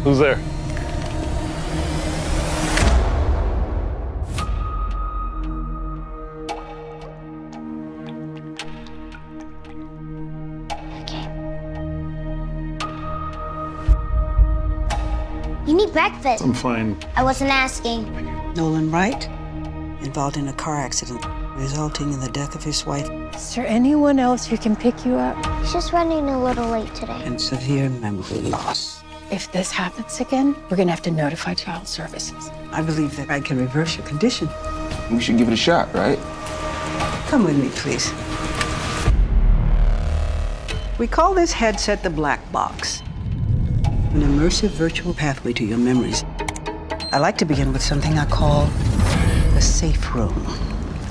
Who's there? You need breakfast. I'm fine. I wasn't asking. Nolan Wright, involved in a car accident, resulting in the death of his wife Is there anyone else who can pick you up? He's just running a little late today. and severe memory loss. If this happens again, we're gonna have to notify child services. I believe that I can reverse your condition. We should give it a shot, right? Come with me, please. We call this headset the black box, an immersive virtual pathway to your memories. I like to begin with something I call the safe room.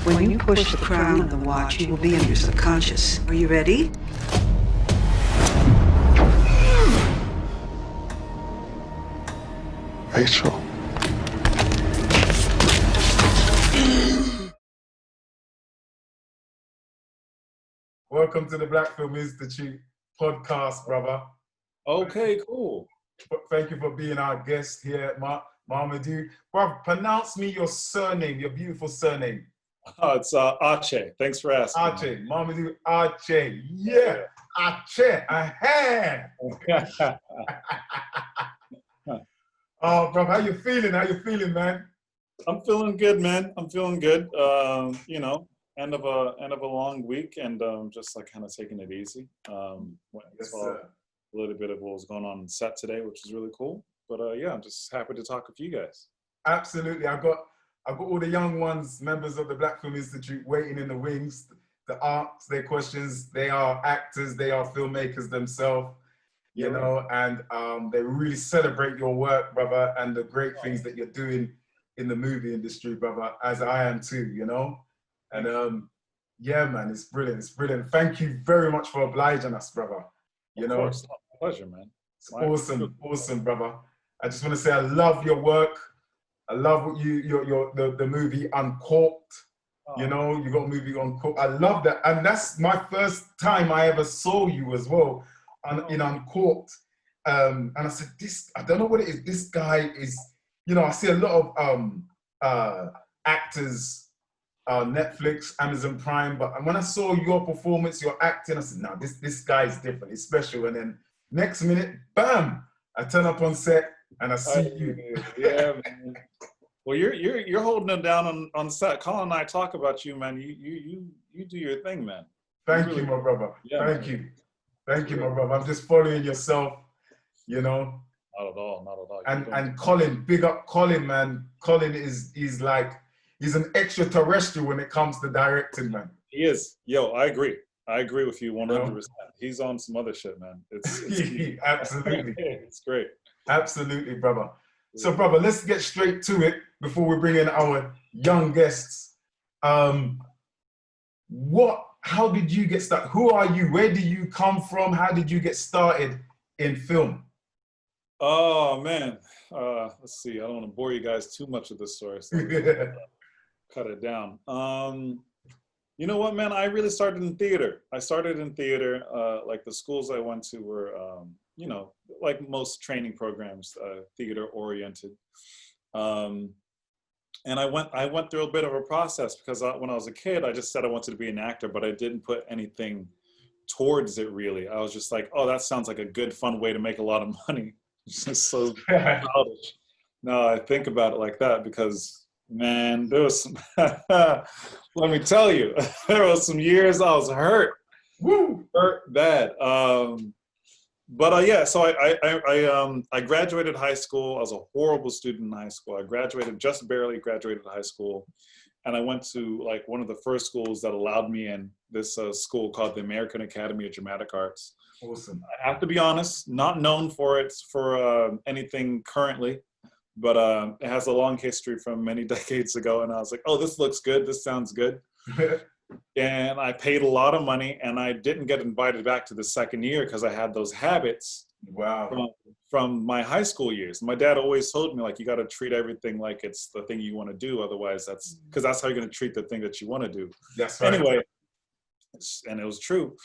When you push the crown of the watch, you will be in your subconscious. Are you ready? Rachel. Welcome to the Black Film Institute podcast, brother. Okay, cool. Thank you for being our guest here, Mamoudou. Bro, pronounce me your surname, your beautiful surname. It's Athie. Thanks for asking. Athie, Mamoudou Athie. Yeah, Athie. Oh, bro, how you feeling? How you feeling, man? I'm feeling good, man. I'm feeling good. You know, end of a long week, and just like kind of taking it easy. Yes, Saw sir. a little bit of what was going on set today, which is really cool. But yeah, I'm just happy to talk with you guys. Absolutely. I've got all the young ones, members of the Black Film Institute, waiting in the wings to ask their questions. They are actors, they are filmmakers themselves, you know, and they really celebrate your work, brother, and the great things that you're doing in the movie industry, brother, as I am too, you know. And yeah, man, it's brilliant. It's brilliant. Thank you very much for obliging us, brother. You know, It's a pleasure, man. it's awesome, awesome, brother. I just want to say I love your work. I love what the movie Uncorked. You know, you got a movie Uncorked. I love that, and that's my first time I ever saw you as well in Uncorked. And I said, I don't know what it is. This guy is, you know, I see a lot of actors, Netflix, Amazon Prime, but when I saw your performance, your acting, I said, no, this guy is different. He's special. And then next minute, bam, I turn up on set and I see you. Yeah, man. Well, you're holding them down on set. Colin and I talk about you, man. You do your thing, man. Thank you, my brother. Yeah, Thank you. Thank you, my brother. I'm just following yourself, you know. Not at all, not at all. And Colin, big up Colin, man. Colin he's an extraterrestrial when it comes to directing, man. He is. Yo, I agree. I agree with you 100%. He's on some other shit, man. It's Absolutely. It's great. Absolutely, brother. So, brother, let's get straight to it before we bring in our young guests. How did you get started? Who are you? Where do you come from? How did you get started in film? Oh, man. Let's see. I don't want to bore you guys too much with this story, so cut it down. You know what, man? I really started in theater. I started in theater. Like the schools I went to were, you know, like most training programs, theater oriented. And I went through a bit of a process because when I was a kid, I just said I wanted to be an actor, but I didn't put anything towards it really. I was just like, oh, that sounds like a good, fun way to make a lot of money. It's just so childish. No, I think about it like that because, man, there was some, let me tell you, there was some years I was hurt. Woo! Hurt bad. But yeah, so I graduated high school. I was a horrible student in high school. I just barely graduated high school. And I went to like one of the first schools that allowed me in, this school called the American Academy of Dramatic Arts. Awesome. I have to be honest, not known for anything currently, but it has a long history from many decades ago. And I was like, oh, this looks good. This sounds good. And I paid a lot of money and I didn't get invited back to the second year because I had those habits. Wow. From my high school years. My dad always told me, like, you got to treat everything like it's the thing you want to do. Otherwise, that's how you're going to treat the thing that you want to do. That's right. Anyway, and it was true.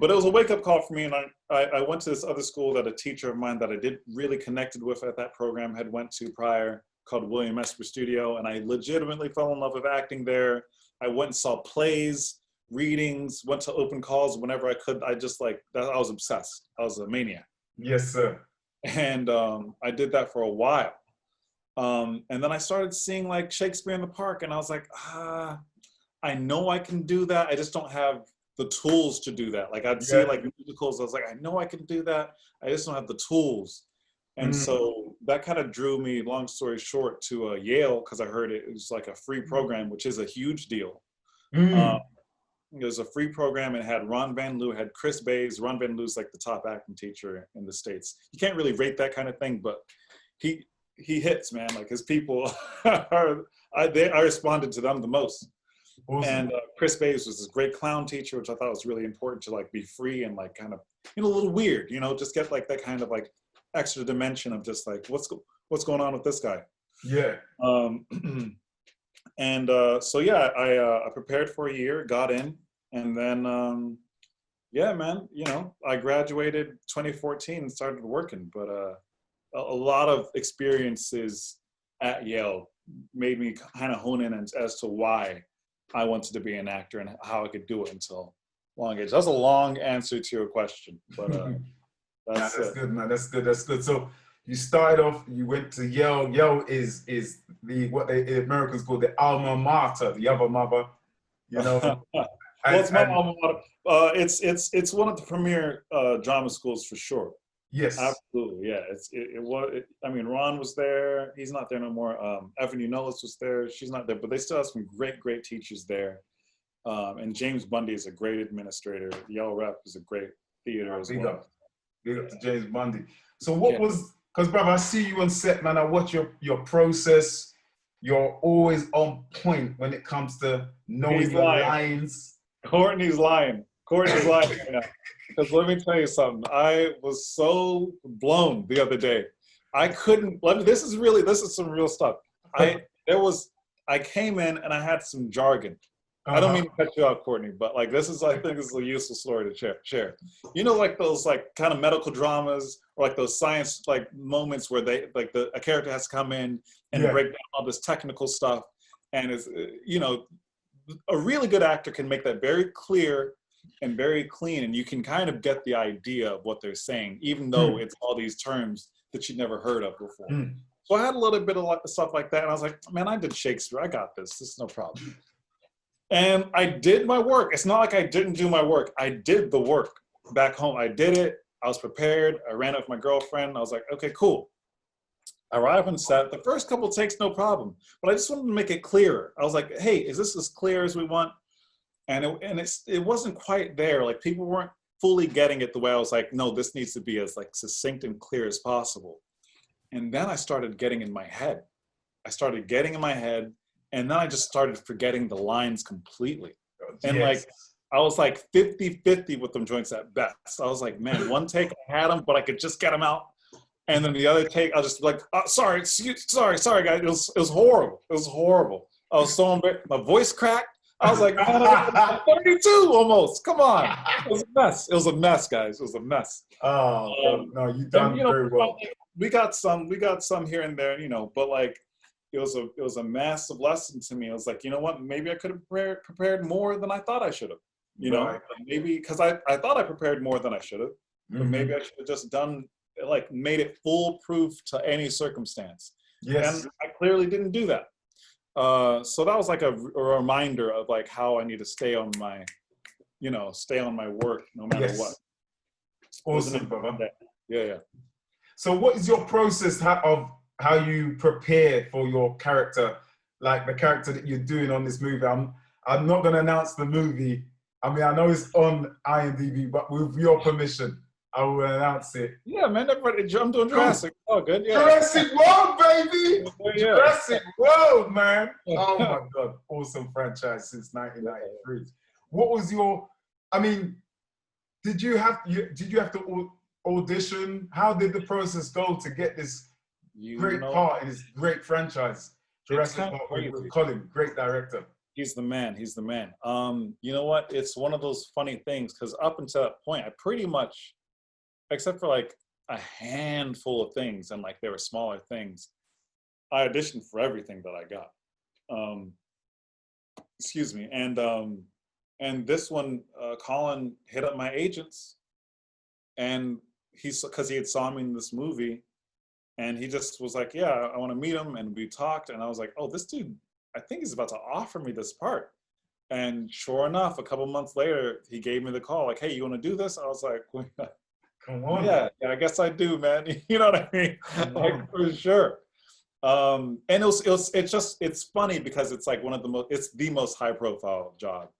But it was a wake-up call for me, and I went to this other school that a teacher of mine that I did really connected with at that program had went to prior, called William Esper Studio, and I legitimately fell in love with acting there. I went and saw plays, readings, went to open calls whenever I could. I just like, I was obsessed. I was a maniac. Yes, sir. And I did that for a while. And then I started seeing like Shakespeare in the Park, and I was like, I know I can do that. I just don't have the tools to do that. Like I'd see like musicals, I was like, I know I can do that. I just don't have the tools. And so that kind of drew me, long story short, to Yale, because I heard it was like a free program, which is a huge deal. It was a free program, and it had Ron Van Loo, it had Chris Bays. Ron Van Loo's like the top acting teacher in the States. You can't really rate that kind of thing, but he hits, man. Like his people, I responded to them the most. Awesome. And Chris Bays was this great clown teacher, which I thought was really important to like be free and like kind of, a little weird, just get like that kind of like extra dimension of just like, what's going on with this guy? Yeah. And so yeah, I prepared for a year, got in, and then yeah, man, I graduated 2014 and started working, but a lot of experiences at Yale made me kind of hone in as to why I wanted to be an actor and how I could do it until long age. That's a long answer to your question, but that's good, man. That's good. So you started off, you went to Yale. Yale is what the Americans call the alma mater, the other mother, Well, it's my alma mater. It's one of the premier drama schools for sure. Yes, absolutely. Yeah, I mean, Ron was there. He's not there no more. Evan Unolis was there. She's not there, but they still have some great teachers there. And James Bundy is a great administrator. Yale Rep is a great theater as well. Big up to James Bundy. So what was, because brother, I see you on set, man. I watch your process. You're always on point when it comes to knowing the lines. Courtney's lying. Courtney's lying right now. Because let me tell you something. I was so blown the other day. I couldn't. This is some real stuff. I came in and I had some jargon. I don't mean to cut you off, Courtney, but like I think this is a useful story to share. Like those like kind of medical dramas or like those science like moments where they like a character has to come in and break down all this technical stuff, and it's a really good actor can make that very clear and very clean, and you can kind of get the idea of what they're saying, even though it's all these terms that you'd never heard of before. So I had a little bit of stuff like that, and I was like, man, I did Shakespeare. I got this. This is no problem. And I did my work. It's not like I didn't do my work. I did the work back home. I did it. I was prepared. I ran it with my girlfriend. I was like, okay, cool. I arrived on set. The first couple takes, no problem. But I just wanted to make it clearer. I was like, hey, is this as clear as we want? And it wasn't quite there. Like people weren't fully getting it the way I was like, no, this needs to be as like succinct and clear as possible. And then I started getting in my head. And then I just started forgetting the lines completely. And like, I was like 50-50 with them joints at best. I was like, man, one take I had them, but I could just get them out. And then the other take, I was just like, oh, sorry guys. It was horrible. It was horrible. I was so embarrassed. My voice cracked. I was like, I'm 32 almost. Come on. It was a mess. It was a mess, guys. It was a mess. Oh, no, you done very well. We got some here and there, but like, it was a massive lesson to me. I was like, you know what? Maybe I could have prepared more than I thought I should have. Maybe because I thought I prepared more than I should have, but maybe I should have just made it foolproof to any circumstance. Yes. And I clearly didn't do that. So that was like a reminder of like how I need to stay on my work no matter what. Awesome, brother. Yeah. So what is your process of how you prepare for your character, like the character that you're doing on this movie? I'm not going to announce the movie. I mean, I know it's on IMDb, but with your permission, I will announce it. Yeah, man, I'm doing Jurassic. Oh, good. Yeah. Jurassic World, baby. Yeah. Jurassic World, man. Oh my God, awesome franchise since 1993. What was your? I mean, did you have to audition? How did the process go to get this great part in this great franchise? Jurassic World with Colin, great director. He's the man. He's the man. You know what? It's one of those funny things because up until that point, I pretty much, except for like a handful of things and like they were smaller things, I auditioned for everything that I got. Excuse me. And this one, Colin hit up my agents, and because he had saw me in this movie, and he just was like, "Yeah, I want to meet him." And we talked, and I was like, "Oh, this dude, I think he's about to offer me this part." And sure enough, a couple months later, he gave me the call, like, "Hey, you want to do this?" I was like, well, Come on. yeah, I guess I do, man. You know what I mean? Like, for sure. And it's funny because it's like it's the most high profile job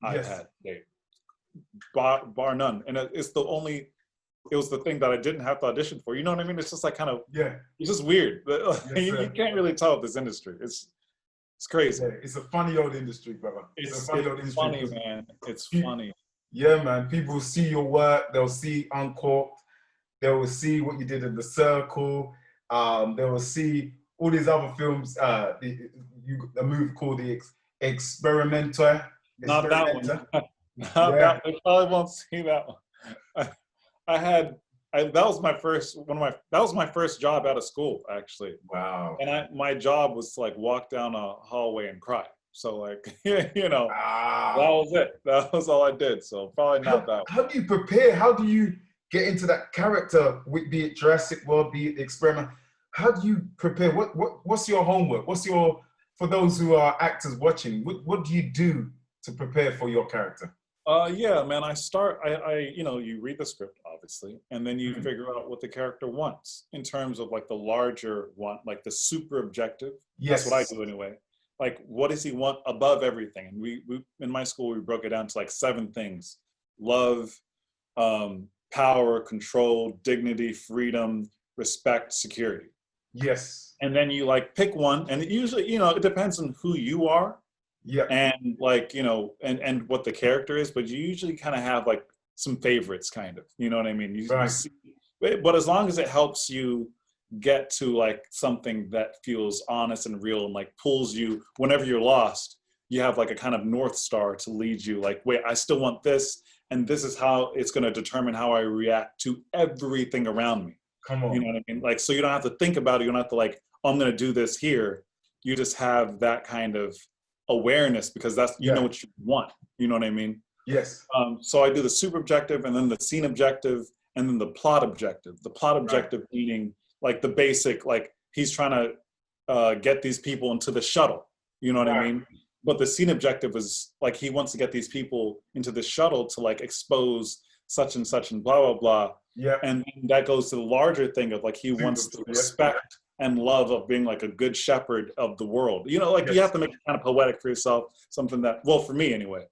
I've had to date, bar none. And it was the thing that I didn't have to audition for. You know what I mean? It's just like kind of, it's just weird. You can't really tell this industry. It's crazy. Yeah, it's a funny old industry, brother. It's a funny old industry. Funny, man. It's funny. Yeah, man. People see your work. They'll see Uncorked. They will see what you did in The Circle. They will see all these other films. A movie called The Experimenter. Not that one. That, I probably won't see that one. That was my first job out of school, actually. Wow. And my job was to like walk down a hallway and cry. So like, you know, that was it. That was all I did. So probably not that one. How do you prepare? How do you get into that character, be it Jurassic World, be it The Experiment? How do you prepare? What's your homework? For those who are actors watching, what do you do to prepare for your character? Yeah, man, you read the script, obviously, and then you figure out what the character wants in terms of like the larger one, like the super objective. Yes. That's what I do anyway. Like, what does he want above everything? And we in my school, we broke it down to like 7 things: love, power, control, dignity, freedom, respect, security. Yes. And then you like pick one, and it usually, it depends on who you are. Yeah. And like, and what the character is, but you usually kind of have like some favorites, kind of, you know what I mean? You see, but as long as it helps you get to like something that feels honest and real and like pulls you whenever you're lost, you have like a kind of North Star to lead you, like, wait, I still want this, and this is how it's going to determine how I react to everything around me. Come on. You know what I mean? Like, so you don't have to think about it. You don't have to like, oh, I'm going to do this here. You just have that kind of awareness because that's, you know what you want. You know what I mean? Yes. So I do the super objective and then the scene objective and then the plot objective. The plot objective meaning like the basic, like he's trying to get these people into the shuttle. You know what I mean? But the scene objective is like he wants to get these people into the shuttle to like expose such and such and blah, blah, blah. Yeah. And that goes to the larger thing of like he wants the respect and love of being like a good shepherd of the world. You know, like you have to make it kind of poetic for yourself, something that, well, for me anyway.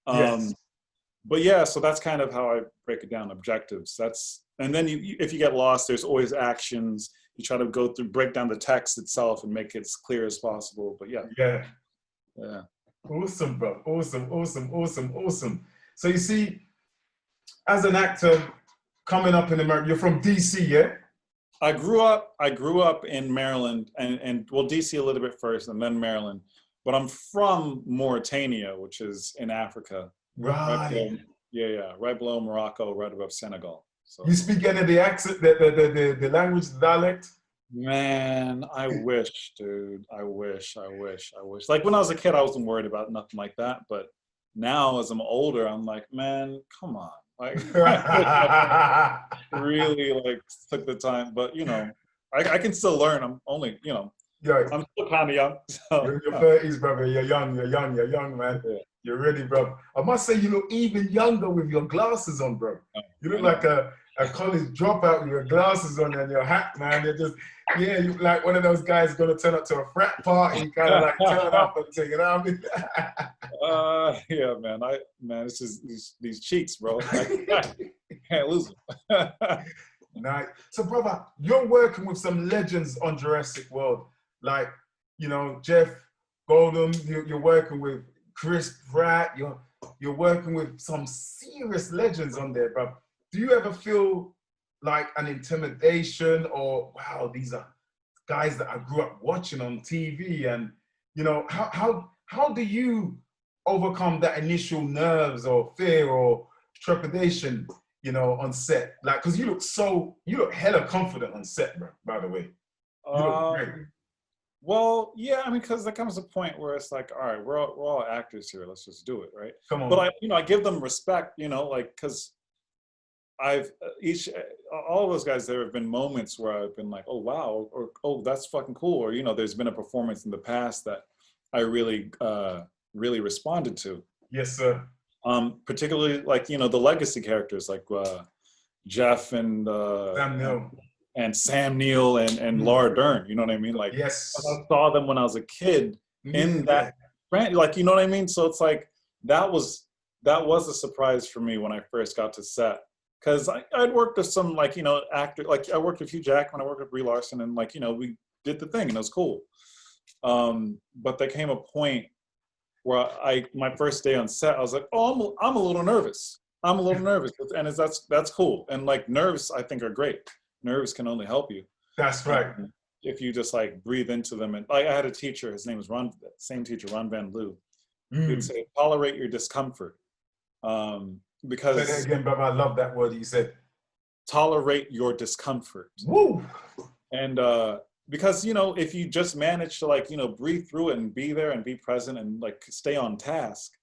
But yeah, so that's kind of how I break it down, objectives. And then if you get lost, there's always actions. You try to break down the text itself and make it as clear as possible. But yeah. Awesome, bro. Awesome. So you see, as an actor coming up in America, you're from DC, yeah? I grew up in Maryland and well, DC a little bit first and then Maryland, but I'm from Mauritania, which is in Africa. Right. Right below Morocco, right above Senegal. So. You speak any of the accent, the language, the dialect? Man, I wish, dude. I wish. Like when I was a kid, I wasn't worried about nothing like that. But now as I'm older, I'm like, man, come on. Like, really like took the time. But, I can still learn. I'm only, I'm still kind of young. So. You're in your 30s, brother. You're young, man. Yeah. You're ready, bro. I must say, you look even younger with your glasses on, bro. You look like a college dropout with your glasses on and your hat, man. You're just, you look like one of those guys going to turn up to a frat party, kind of like turn up and take it out. Yeah, man. It's just these cheeks, bro. Can't lose them. Nice. So, brother, you're working with some legends on Jurassic World, like, Jeff Goldblum. You're working with Chris Pratt, you're working with some serious legends on there, bro. Do you ever feel like an intimidation or, wow, these are guys that I grew up watching on TV? And, how how do you overcome that initial nerves or fear or trepidation, you know, on set? Like, because you look hella confident on set, bro, by the way. You look great. Well, yeah, I mean, because there comes a point where it's like, all right, we're all actors here. Let's just do it, right? Come on. But I give them respect, you know, like, because all of those guys, there have been moments where I've been like, oh wow, or oh, that's fucking cool, or you know, there's been a performance in the past that I really responded to. Yes, sir. Particularly like, you know, the legacy characters like Jeff and Sam Neill. And Sam Neill and Laura Dern, you know what I mean? Like, yes, I saw them when I was a kid in that, like, you know what I mean? So it's like, that was a surprise for me when I first got to set. Cause I'd worked with some, like, you know, actor, like I worked with Hugh Jackman, I worked with Brie Larson, and like, you know, we did the thing and it was cool. But there came a point where my first day on set, I was like, oh, I'm a little nervous. I'm a little nervous. And that's cool. And like nerves, I think, are great. Nerves can only help you. That's right. If you just like breathe into them. And like I had a teacher, his name was Ron Van Loo. He'd say, tolerate your discomfort. Because say that again, brother. I love that word you said. Tolerate your discomfort. Woo! And because, you know, if you just manage to like, you know, breathe through it and be there and be present and like stay on task,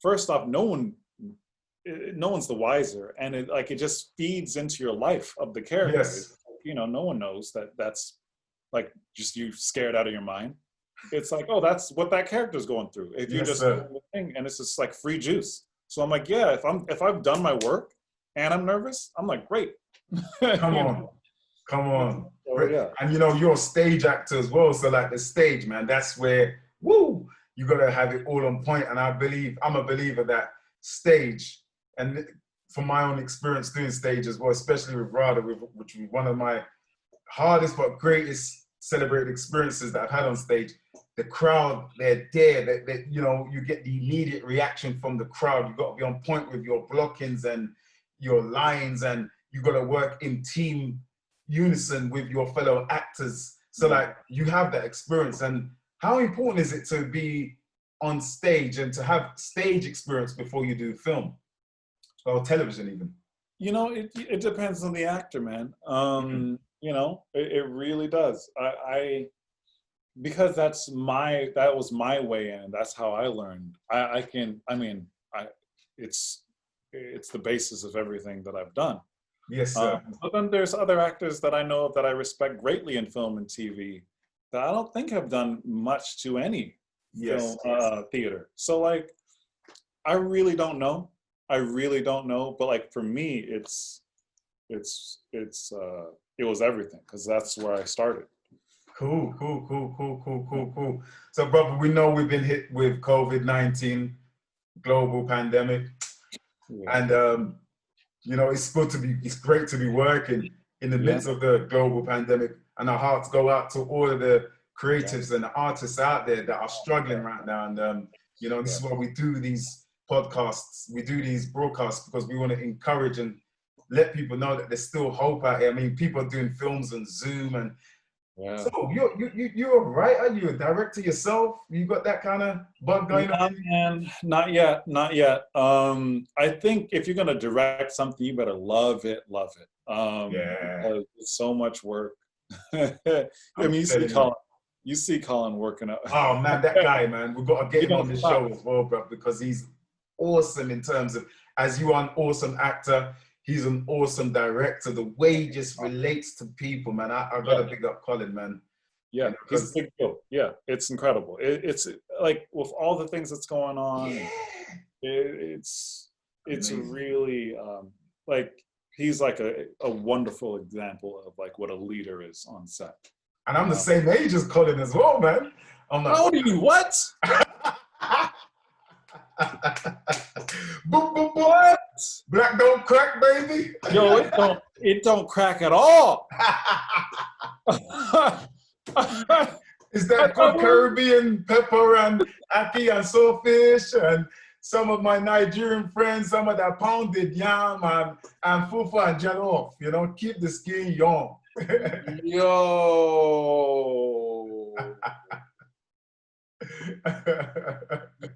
first off, no one's the wiser, and it just feeds into your life of the character. Yes. You know, no one knows that's like just you scared out of your mind. It's like, oh, that's what that character's going through. If you just do the thing, and it's just like free juice. So I'm like, yeah, if I've done my work and I'm nervous, I'm like, great. Come on. So, yeah. And you know, you're a stage actor as well. So like the stage, man, that's where, woo, you gotta have it all on point. And I'm a believer that stage, and from my own experience doing stage as well, especially with Rhoden, which was one of my hardest but greatest celebrated experiences that I've had on stage. The crowd, they're there, you know, you get the immediate reaction from the crowd. You've got to be on point with your blockings and your lines, and you got to work in team unison with your fellow actors. So like you have that experience. And how important is it to be on stage and to have stage experience before you do film or television even? You know, it depends on the actor, man. You know, it really does. Because that was my way in. That's how I learned. It's the basis of everything that I've done. Yes, sir. But then there's other actors that I know of that I respect greatly in film and TV that I don't think have done much to any film theater. So like, I really don't know. But like for me, it was everything, because that's where I started. Cool. So, brother, we know we've been hit with COVID-19, global pandemic, and you know, it's great to be working in the midst of the global pandemic, and our hearts go out to all of the creatives and the artists out there that are struggling right now. And you know, this is why we do these podcasts, we do these broadcasts, because we want to encourage and let people know that there's still hope out here. I mean, people are doing films on Zoom, and so you're a writer, you're a director yourself. You got that kind of bug going on? Man, not yet. I think if you're gonna direct something, you better love it. It's so much work. I mean, you see Colin working out. Oh man, that guy, man, we've got to get him on the show as well, bro, because he's awesome in terms of, as you are an awesome actor, he's an awesome director. The way he just relates to people, man. I got to pick up Colin, man. Yeah, you know, he's a big deal. Yeah, it's incredible. It's like with all the things that's going on, it's really like he's like a wonderful example of like what a leader is on set. And I'm the same age as Colin as well, man. I'm like, how old are you? What? Boom, boom, boom. What? Black don't crack, baby. Yo, it don't crack at all. Is that good Caribbean pepper and ackee and saltfish and some of my Nigerian friends, some of that pounded yam and fufu and jollof, you know, keep the skin young. Yo.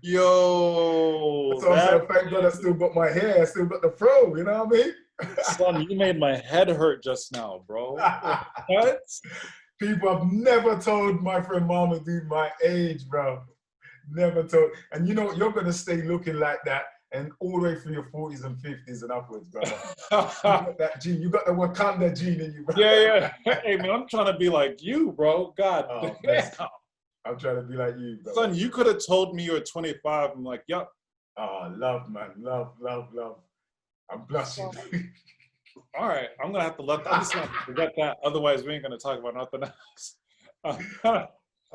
Yo, So I'm saying, thank God I still got my hair, I still got the fro, you know what I mean? son, you made my head hurt just now, bro. What? People have never told my friend Mamoudou my age, bro. Never told. And you know, you're going to stay looking like that and all the way through your 40s and 50s and upwards, brother. You got that gene. You got the Wakanda gene in you, bro. Yeah. Hey, man, I'm trying to be like you, bro. God damn. I'm trying to be like you, bro. Son, you could have told me you were 25. I'm like, yup. Oh, love, man. Love. I'm blushing. All right, I'm going to have to I'm just going to forget that. Otherwise, we ain't going to talk about nothing else.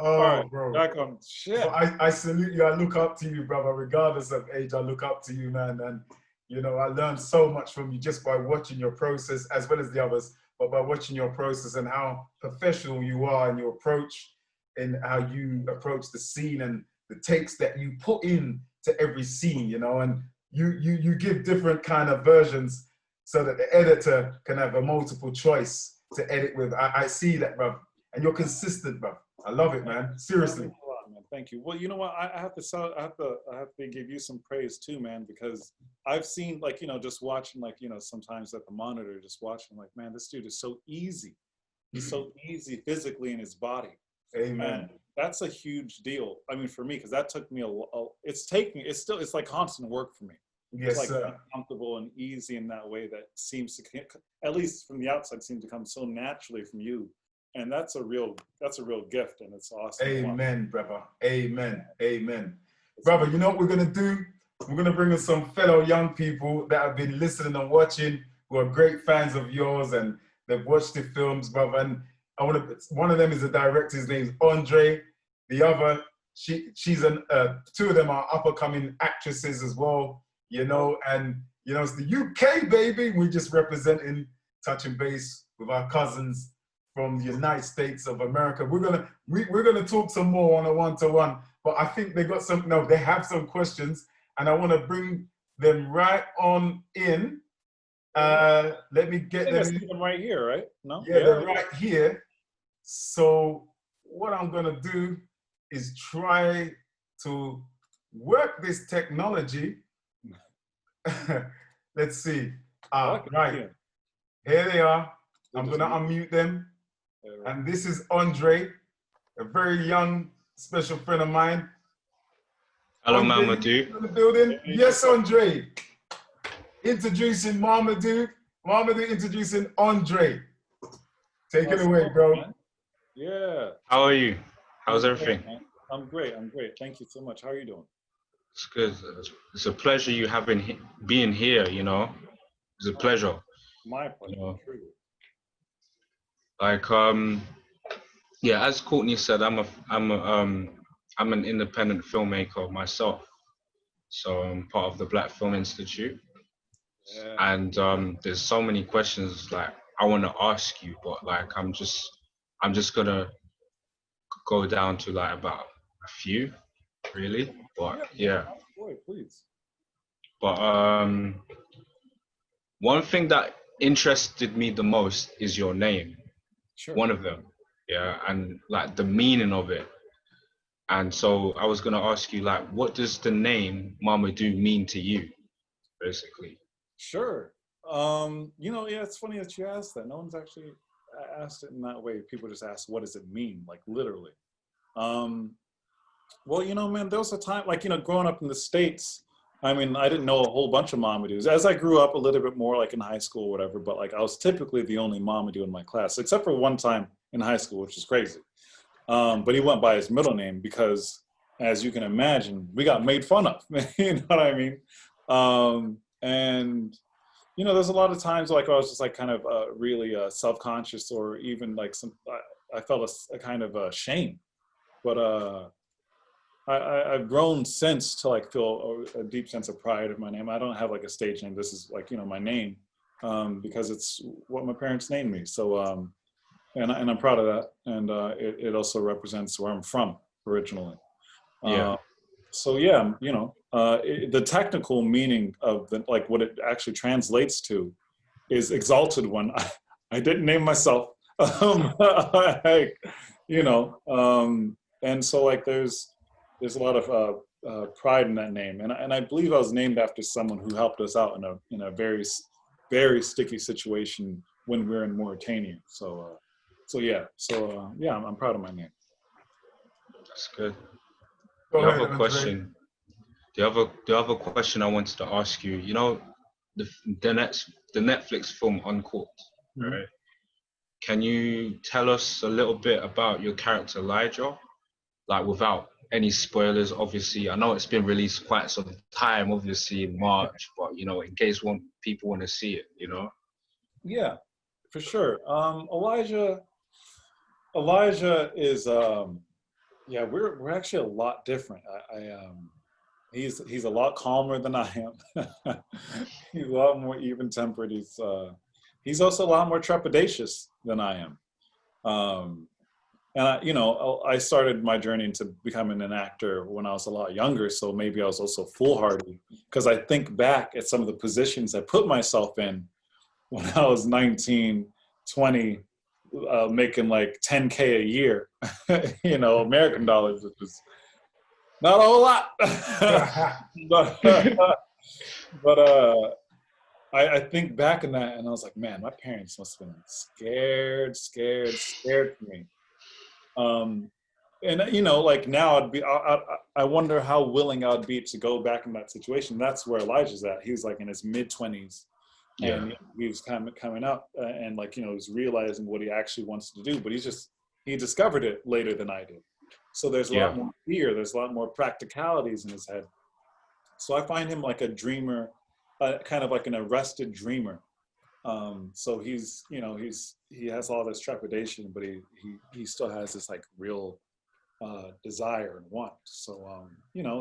Oh, right, bro. back on shit. So I salute you. I look up to you, brother. Regardless of age, I look up to you, man. And, you know, I learned so much from you just by watching your process, as well as the others, but by watching your process and how professional you are in your approach and how you approach the scene and the takes that you put in to every scene, you know, and you give different kind of versions so that the editor can have a multiple choice to edit with. I see that, bro. And you're consistent, bro. I love it, man. Seriously. Thank you a lot, man. Thank you. Well, you know what? I have to give you some praise too, man, because I've seen, like, you know, just watching, like, you know, sometimes at the monitor, just watching, like, man, this dude is so easy. He's so easy physically in his body. Amen. And that's a huge deal. I mean, for me, because that took me it's like constant work for me. Yes, it's like sir. comfortable and easy in that way that seems to, at least from the outside, seems to come so naturally from you. And that's a real gift, and it's awesome. Amen, brother. Amen. Brother, you know what we're gonna do? We're gonna bring in some fellow young people that have been listening and watching, who are great fans of yours, and they've watched the films, brother. And one of them is a director. His name's Andre. The other, she's two of them are up and coming actresses as well. You know, and you know, it's the UK, baby. We're just representing, touching base with our cousins from the United States of America. We're gonna talk some more on a one-to-one, but I think they have some questions, and I want to bring them right on in. Let me get them right here, right? No? Yeah, they're right here. So what I'm gonna do is try to work this technology. Let's see. Right. Here they are. I'm going to unmute them. And this is Andre, a very young, special friend of mine. Hello, Andre, Mamoudou. in the building? Yes, Andre. Introducing Mamoudou. Mamoudou introducing Andre. Take it away, bro. Man. Yeah. How are you? How's everything? I'm great. Thank you so much. How are you doing? It's good. It's a pleasure you being here, you know. It's a pleasure. My pleasure. You know? Like, yeah, as Courtney said, I'm an independent filmmaker myself. So I'm part of the Black Film Institute. Yeah. And there's so many questions like I want to ask you, but like I'm just gonna go down to like about a few, really. But yeah. Boy, please. But one thing that interested me the most is your name. Sure. One of them, yeah, and like the meaning of it. And so I was gonna ask you, like, what does the name Mamoudou mean to you, basically? Sure. You know, yeah, it's funny that you asked that. No one's actually asked it in that way. People just ask, what does it mean? Like, literally. Well, you know, man, there was a time, like, you know, growing up in the States, I mean, I didn't know a whole bunch of Mamoudous. As I grew up a little bit more, like in high school or whatever, but like I was typically the only Mamoudou in my class, except for one time in high school, which is crazy. But he went by his middle name because, as you can imagine, we got made fun of. You know what I mean? And, you know, there's a lot of times like I was just like kind of really self-conscious, or even like I felt a kind of shame. But I've grown since to like feel a deep sense of pride of my name. I don't have like a stage name. This is like, you know, my name because it's what my parents named me. So, and I'm proud of that. And it also represents where I'm from originally. Yeah. So yeah, you know, the technical meaning of like what it actually translates to is exalted one. I didn't name myself, you know, and so like there's there's a lot of pride in that name, and I believe I was named after someone who helped us out in a very sticky situation when we were in Mauritania. So yeah, I'm proud of my name. That's good. Go The ahead, other Andre. question, the other question I wanted to ask you, you know, the Netflix film Uncorked, Mhm. right? Can you tell us a little bit about your character Elijah, like without any spoilers? Obviously, I know it's been released quite some time, obviously in March, but you know, in case people want to see it, you know. Yeah, for sure. Elijah is yeah, we're actually a lot different. He's a lot calmer than I am. He's a lot more even-tempered. He's also a lot more trepidatious than I am. And I started my journey into becoming an actor when I was a lot younger, so maybe I was also foolhardy because I think back at some of the positions I put myself in when I was 19, 20, making like 10K a year, American dollars, which is not a whole lot. but I think back in that and I was like, man, my parents must have been scared for me. And like now I wonder how willing I'd be to go back in that situation. That's where Elijah's at. He's like in his mid-20s. Yeah. And he was kind of coming up and like, he's realizing what he actually wants to do, but he discovered it later than I did. So there's a lot more fear. There's a lot more practicalities in his head. So I find him like a dreamer, kind of like an arrested dreamer. So he has all this trepidation, but he still has this like real desire and want. So,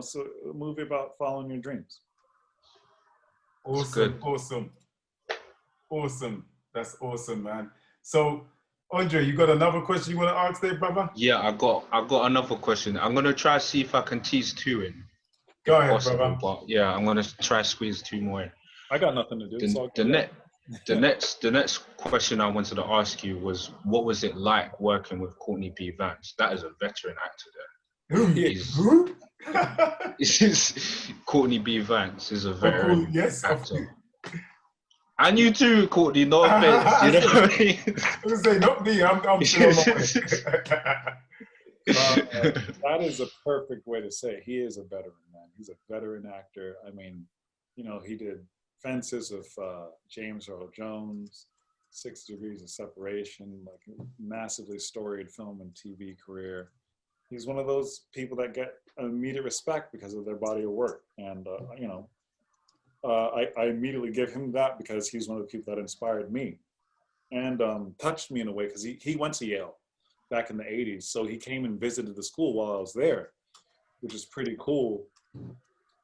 so a movie about following your dreams. Awesome. That's awesome, man. So, Andre, you got another question you want to ask there, brother? Yeah, I got another question. I'm gonna try to see if I can tease two in. Go ahead, possible, brother. but yeah, I'm gonna try to squeeze two more in. I got nothing to do. The next question I wanted to ask you was, what was it like working with Courtney B. Vance? That is a veteran actor there. Who? Courtney B. Vance is a veteran actor. And you too, Courtney, no offense, you know what I mean? I was saying, not me, I'm still on my way. That is a perfect way to say it. He is a veteran, man. He's a veteran actor. I mean, he did Fences with James Earl Jones, 6 Degrees of Separation, like massively storied film and TV career. He's one of those people that get immediate respect because of their body of work. And, I immediately give him that because he's one of the people that inspired me and touched me in a way because he went to Yale back in the 80s. So he came and visited the school while I was there, which is pretty cool.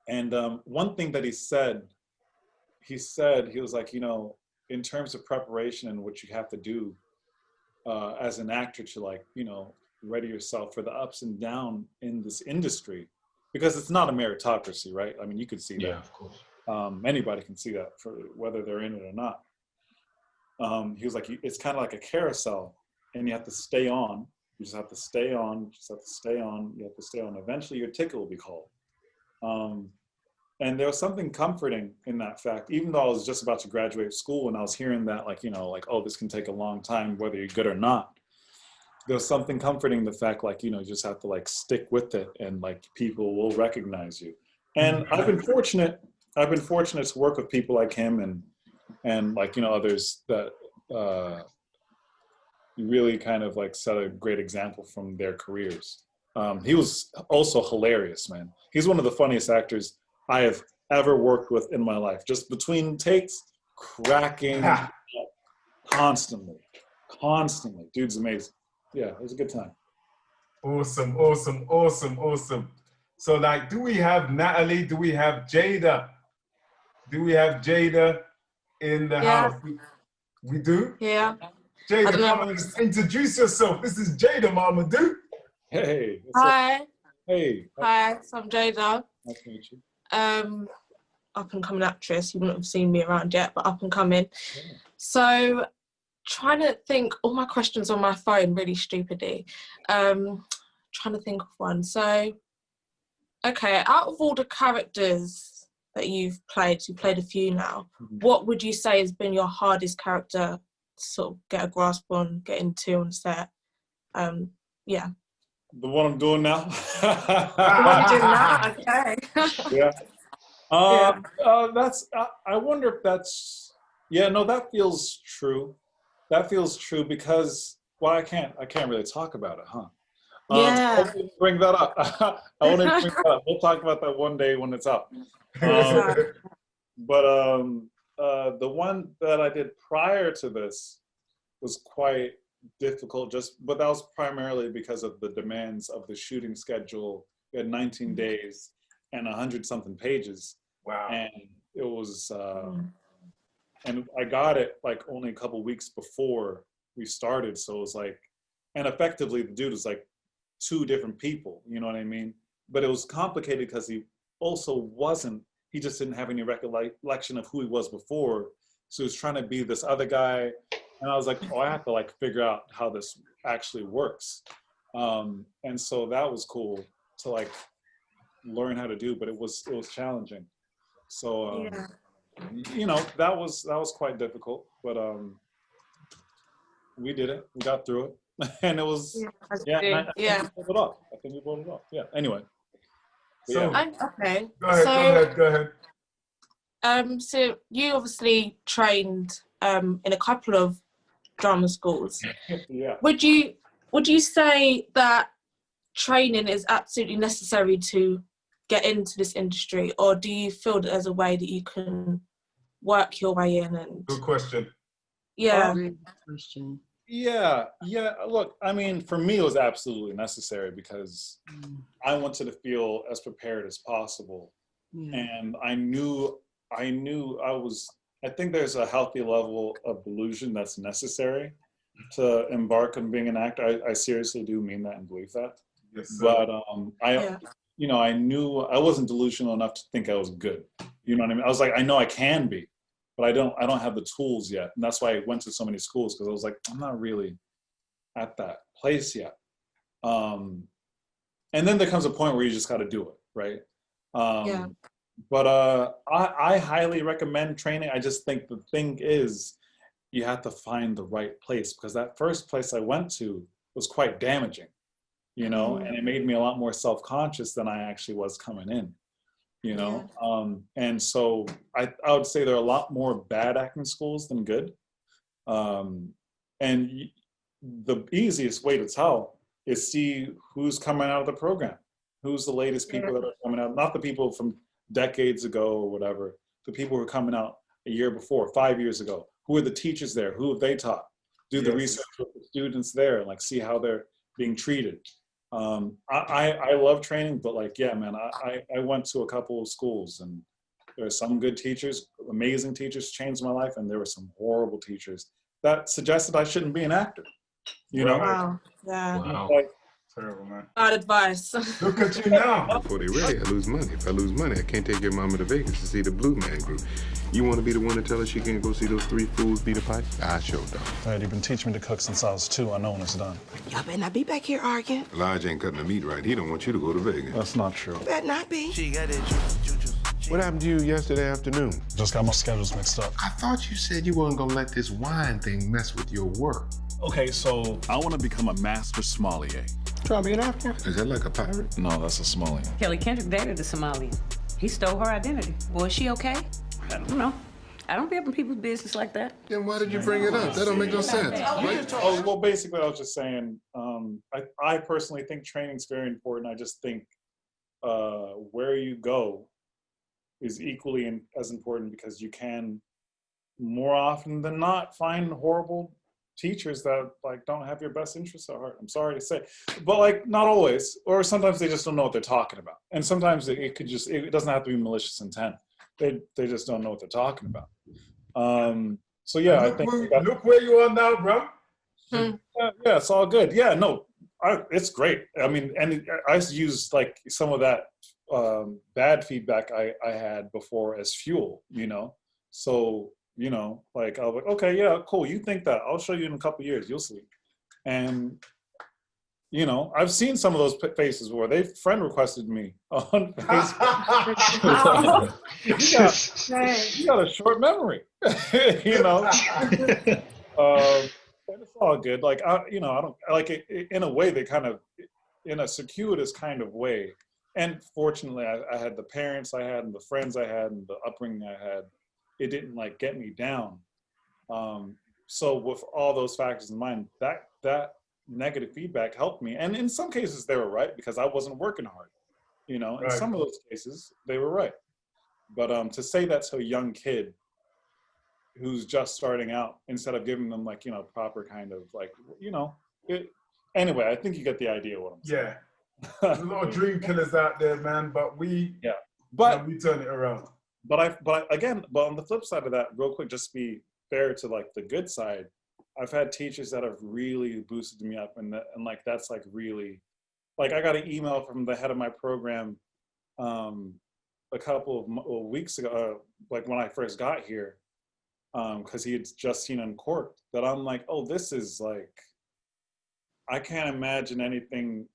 And one thing that he said, he was like, in terms of preparation and what you have to do as an actor to like, ready yourself for the ups and downs in this industry, because it's not a meritocracy, right? I mean, you could see that. Yeah, of course. Anybody can see that for whether they're in it or not. He was like, it's kind of like a carousel and you have to stay on. You just have to stay on, you have to stay on. Eventually your ticket will be called. And there was something comforting in that fact, even though I was just about to graduate school and I was hearing that like, oh, this can take a long time, whether you're good or not. There was something comforting in the fact, like, you just have to like stick with it and like people will recognize you. And I've been fortunate to work with people like him and like, others that really kind of like set a great example from their careers. He was also hilarious, man. He's one of the funniest actors I have ever worked with in my life. Just between takes, cracking constantly. Dude's amazing. Yeah, it was a good time. Awesome. So like, do we have Natalie? Do we have Jada? Do we have Jada in the house? We do? Yeah. Jada, come on, just introduce yourself. This is Jada, Mamoudou. Hey. Hi. Hey. Hi, so I'm Jada. Nice to meet you. Up and coming actress. You wouldn't have seen me around yet, but up and coming. Yeah. So, trying to think, all my questions on my phone really stupidly. Trying to think of one. So, Okay, out of all the characters that you've played a few now, what would you say has been your hardest character to sort of get a grasp on, get into on set? Yeah. The one I'm doing now. The one you're doing now? Okay. Yeah. Yeah. That's. I wonder if that's. Yeah. No, that feels true. That feels true because. Well, I can't really talk about it, huh? Yeah. I won't bring that up. I won't even bring that up. We'll talk about that one day when it's up. But the one that I did prior to this was quite difficult, but that was primarily because of the demands of the shooting schedule. We had 19 days and 100-something pages. Wow. And it was, and I got it like only a couple weeks before we started. So it was like, and effectively the dude was like 2 different people, you know what I mean? But it was complicated because he just didn't have any recollection of who he was before. So he was trying to be this other guy. And I was like, oh, I have to like figure out how this actually works. And so that was cool to like learn how to do, but it was challenging. So, you know, that was quite difficult, but we did it, we got through it. And it was, I think we pulled it off. Yeah, anyway. So, okay. Go ahead. So you obviously trained in a couple of drama schools. Yeah. Would you say that training is absolutely necessary to get into this industry, or do you feel that there's a way that you can work your way in? And good question. Yeah. Great question. Yeah. Look, I mean, for me, it was absolutely necessary because I wanted to feel as prepared as possible. And I think there's a healthy level of delusion that's necessary to embark on being an actor. I seriously do mean that and believe that. Yes, sir. But I knew I wasn't delusional enough to think I was good. You know what I mean? I was like, I know I can be, but I don't have the tools yet. And that's why I went to so many schools, because I was like, I'm not really at that place yet. And then there comes a point where you just got to do it, right? But I highly recommend training. I just think the thing is, you have to find the right place, because that first place I went to was quite damaging, you know, and it made me a lot more self-conscious than I actually was coming in, you know? And so I would say there are a lot more bad acting schools than good. And the easiest way to tell is see who's coming out of the program, who's the latest people that are coming out, not the people from decades ago or whatever, the people who are coming out a year before, 5 years ago. Who are the teachers there? Who have they taught? Do the research with the students there and like see how they're being treated. I love training, but like, yeah, man, I went to a couple of schools and there are some good teachers, amazing teachers, changed my life, and there were some horrible teachers that suggested I shouldn't be an actor. You know? Wow. Yeah. Wow. Like, Terrible, man. Bad advice. Look at you now. Before they ready, I lose money. If I lose money, I can't take your mama to Vegas to see the Blue Man Group. You want to be the one to tell her she can't go see those 3 fools beat a fight? I sure don't. All right, you've been teaching me to cook since I was 2. I know when it's done. Y'all better not be back here arguing. Elijah ain't cutting the meat right. He don't want you to go to Vegas. That's not true. Better not be. What happened to you yesterday afternoon? Just got my schedules mixed up. I thought you said you weren't gonna let this wine thing mess with your work. Okay, so I want to become a master sommelier. Try being an African? Is that like a pirate? No, that's a Somalian. Kelly Kendrick dated a Somalian. He stole her identity. Well, is she okay? I don't know. I don't be up in people's business like that. Then why did you bring it up? That don't make no sense. Right? Oh, well, basically, I was just saying, I personally think training is very important. I just think where you go is equally as important, because you can, more often than not, find horrible teachers that like don't have your best interests at heart. I'm sorry to say, but like not always, or sometimes they just don't know what they're talking about. And sometimes it doesn't have to be malicious intent. They just don't know what they're talking about. So yeah, I think look where you are now, bro. Yeah, it's all good. Yeah, no, it's great. I mean, and I used like some of that bad feedback I had before as fuel, you know. So, you know, like I was like, okay, yeah, cool. You think that? I'll show you in a couple of years. You'll see. And you know, I've seen some of those faces where they friend requested me on Facebook. you got a short memory, you know. And it's all good. Like you know, I don't like it in a way. They kind of, in a circuitous kind of way. And fortunately, I had the parents I had and the friends I had and the upbringing I had. It didn't like get me down. So with all those factors in mind, that negative feedback helped me. And in some cases they were right because I wasn't working hard. You know, in some of those cases they were right. But to say that to a young kid who's just starting out, instead of giving them like, you know, proper kind of like, you know, anyway, I think you get the idea what I'm saying. Yeah. There's a lot of dream killers out there, man, but we we turn it around. But on the flip side of that, real quick, just to be fair to like the good side, I've had teachers that have really boosted me up, and like that's like really, like I got an email from the head of my program a couple of weeks ago, like when I first got here, because he had just seen Uncorked, that I'm like, oh, this is like, I can't imagine an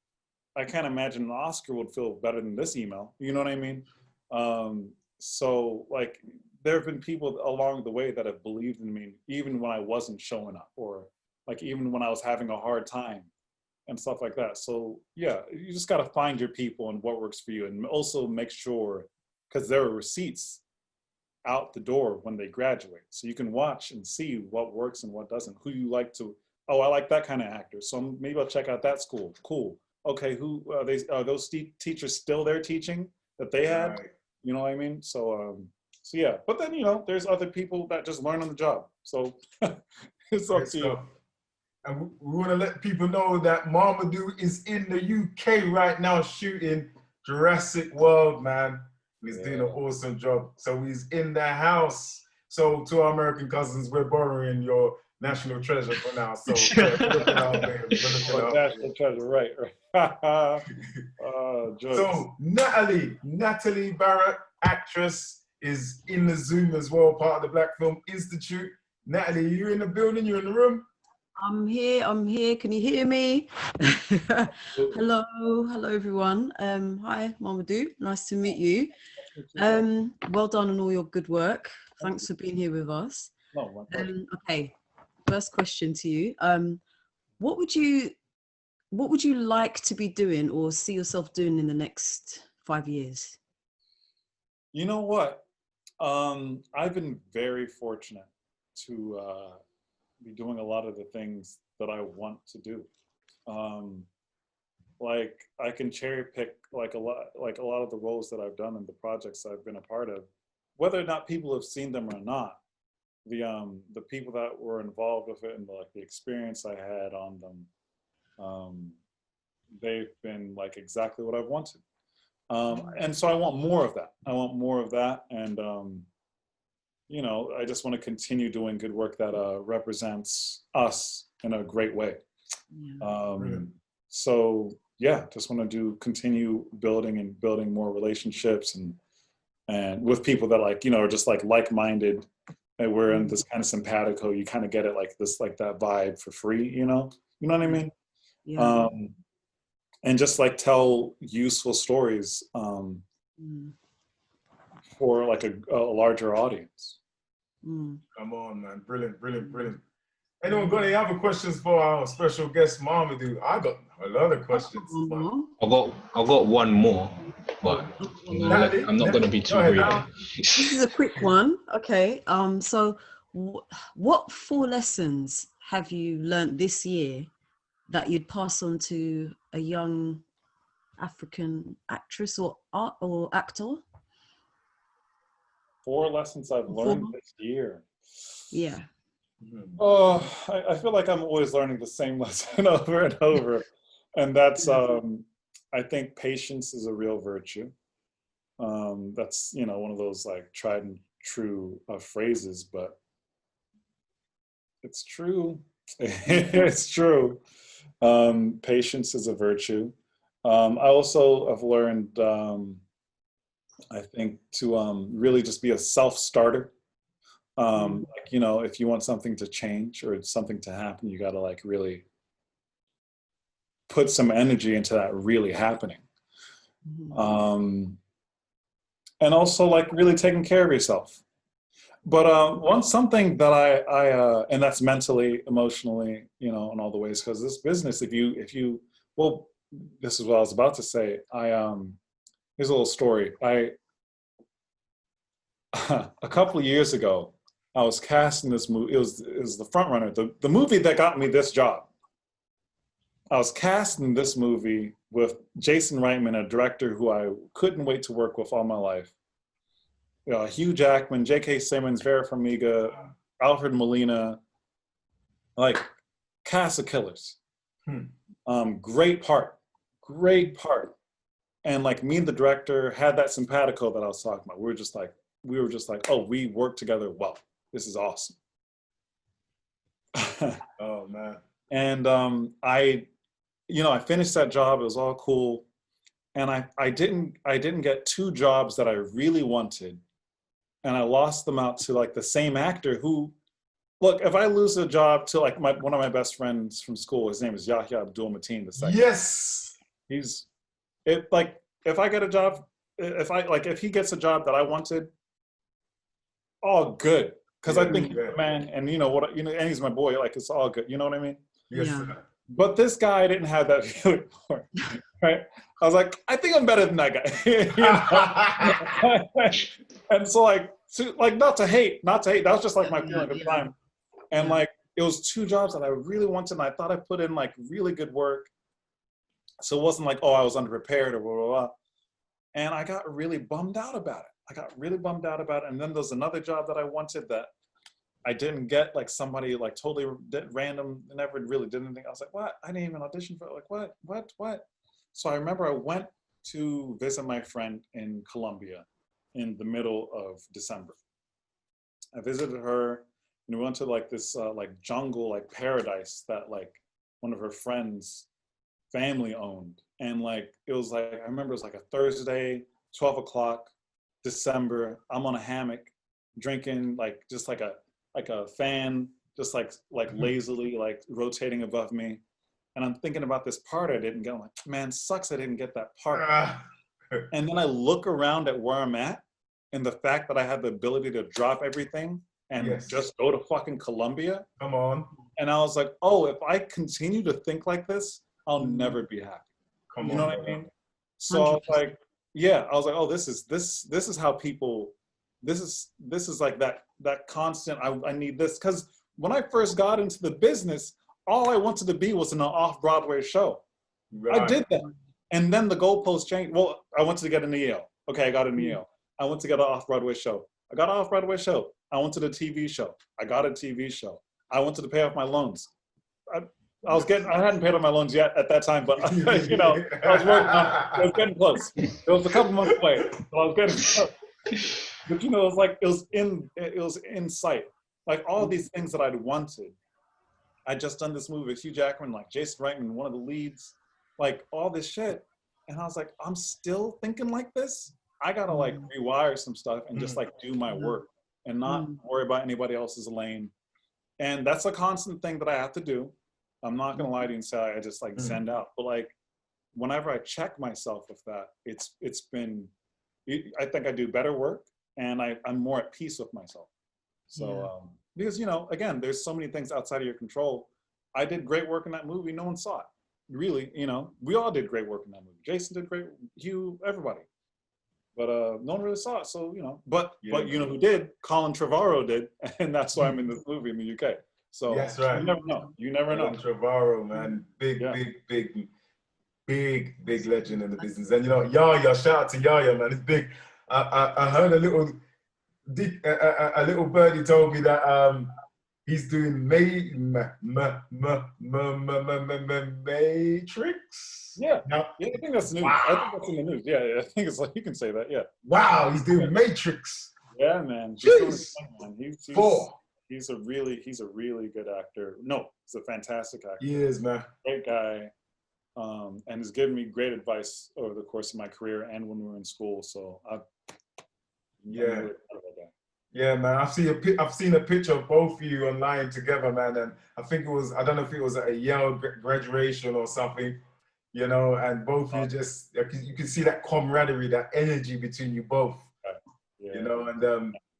Oscar would feel better than this email. You know what I mean? So like, there have been people along the way that have believed in me, even when I wasn't showing up, or like even when I was having a hard time and stuff like that. So yeah, you just got to find your people and what works for you, and also make sure, because there are receipts out the door when they graduate, so you can watch and see what works and what doesn't, who you like to, oh, I like that kind of actor, so maybe I'll check out that school. Cool. Okay, who are those teachers still there teaching that they had? Right. You know what I mean? So yeah, but then, you know, there's other people that just learn on the job. So it's up to you. And we want to let people know that Mamoudou is in the UK right now shooting Jurassic World, man. He's doing an awesome job. So he's in the house. So to our American cousins, we're borrowing your national treasure for now. So national treasure, right. So Natalie Barrett, actress, is in the Zoom as well, part of the Black Film Institute. Natalie, you in the building? You in the room? I'm here. Can you hear me? Hello everyone. Hi, Mamoudou. Nice to meet you. Well done on all your good work. Thanks for being here with us. Okay, first question to you. What would you like to be doing or see yourself doing in the next 5 years? You know what? I've been very fortunate to be doing a lot of the things that I want to do. Like I can cherry pick like a lot of the roles that I've done in the projects I've been a part of, whether or not people have seen them or not. The people that were involved with it and the experience I had on them, they've been like exactly what I've wanted. And so I want more of that. And, you know, I just want to continue doing good work that represents us in a great way. So yeah, just want to continue building more relationships and with people that like, you know, are just like-minded, and we're in this kind of simpatico, you kind of get it like this, like that vibe for free, you know what I mean? Yeah. And just like tell useful stories for like a larger audience. Come on, man. Brilliant. Anyone got any other questions for our special guest, Mamoudou? I got a lot of questions. I got one more, but I'm not going to be too greedy. This is a quick one. Okay. So what 4 lessons have you learned this year that you'd pass on to a young African actress or actor? 4 lessons I've learned this year. Yeah. Oh, I feel like I'm always learning the same lesson over and over. And that's, I think patience is a real virtue. That's, you know, one of those like tried and true phrases, but it's true. It's true. Patience is a virtue. I also have learned, I think, to really just be a self-starter. Like, you know, if you want something to change or something to happen, you got to like really put some energy into that really happening. And also like really taking care of yourself. But something that I and that's mentally, emotionally, you know, in all the ways, because this business, if you, well, this is what I was about to say. Here's a little story. A couple of years ago, I was cast in this movie. It was the front runner, the movie that got me this job. I was cast in this movie with Jason Reitman, a director who I couldn't wait to work with all my life. You know, Hugh Jackman, J.K. Simmons, Vera Farmiga, Alfred Molina, like cast of killers. Great part. And like me and the director had that simpatico that I was talking about. We were just like, oh, we work together well. This is awesome. Oh man. And I finished that job. It was all cool. And I didn't get two jobs that I really wanted. And I lost them out to like the same actor who, look, if I lose a job to like one of my best friends from school, his name is Yahya Abdul Mateen II. Yes. If I get a job, if he gets a job that I wanted, all good. Because I think he's a man, and and he's my boy, like it's all good. You know what I mean? Yes. Yeah. But this guy didn't have that feeling for me, right? I was like, I think I'm better than that guy. And so not to hate, that was just like my feeling at the time. And like, it was two jobs that I really wanted, and I thought I put in like really good work. So it wasn't like, oh, I was underprepared or blah, blah, blah. And I got really bummed out about it. And then there's another job that I wanted that I didn't get, like somebody like totally random, never really did anything. I was like, what? I didn't even audition for it. Like, what? So I remember I went to visit my friend in Colombia in the middle of December. I visited her, and we went to like this like jungle, like paradise that like one of her friends' family owned. And like, it was like, I remember it was like a Thursday, 12 o'clock, December. I'm on a hammock drinking like just like a fan, just like lazily like rotating above me. And I'm thinking about this part I didn't get. I'm like, man, sucks I didn't get that part. And then I look around at where I'm at and the fact that I have the ability to drop everything and just go to fucking Colombia. Come on. And I was like, oh, if I continue to think like this, I'll never be happy. You know what I mean? So I was like, oh, this is how people, this is like that constant, I need this. Because when I first got into the business, all I wanted to be was in an off-Broadway show. Right. I did that. And then the goalposts changed. Well, I wanted to get into Yale. Okay, I got into Yale. I went to get an off-Broadway show. I got an off-Broadway show. I went to the TV show. I got a TV show. I wanted to pay off my loans. I hadn't paid off my loans yet at that time, but I was working on it. I was getting close. It was a couple months away, but I was getting close. But it was like, it was in sight. Like all these things that I'd wanted. I'd just done this movie with Hugh Jackman, like Jason Reitman, one of the leads, like all this shit. And I was like, I'm still thinking like this? I gotta like rewire some stuff and just like do my work and not worry about anybody else's lane. And that's a constant thing that I have to do. I'm not gonna lie to you and say I just like send out, but like whenever I check myself with that, it's been, I think I do better work and I'm more at peace with myself. So, because, again, there's so many things outside of your control. I did great work in that movie. No one saw it. Really, we all did great work in that movie. Jason did great, Hugh, everybody. But no one really saw it. So, but you know who did? Colin Trevorrow did. And that's why I'm in this movie in the UK. So that's right. You never know. You never know. Trevorrow, man. Big legend in the business. And Yaya, shout out to Yaya, man. It's big. I heard a little birdie told me that he's doing Matrix. Yeah. I think that's news. Wow. I think that's in the news. Yeah, I think it's like you can say that. Yeah. Wow, he's doing Matrix. Yeah, man. Jeez. He's a really good actor. No, he's a fantastic actor. He is, man. Great guy. And has given me great advice over the course of my career and when we were in school. So yeah, man. I've seen a picture of both of you online together, man. And I think I don't know if it was at a Yale graduation or something. you know, and both you just, you can see that camaraderie, that energy between you both, you know, and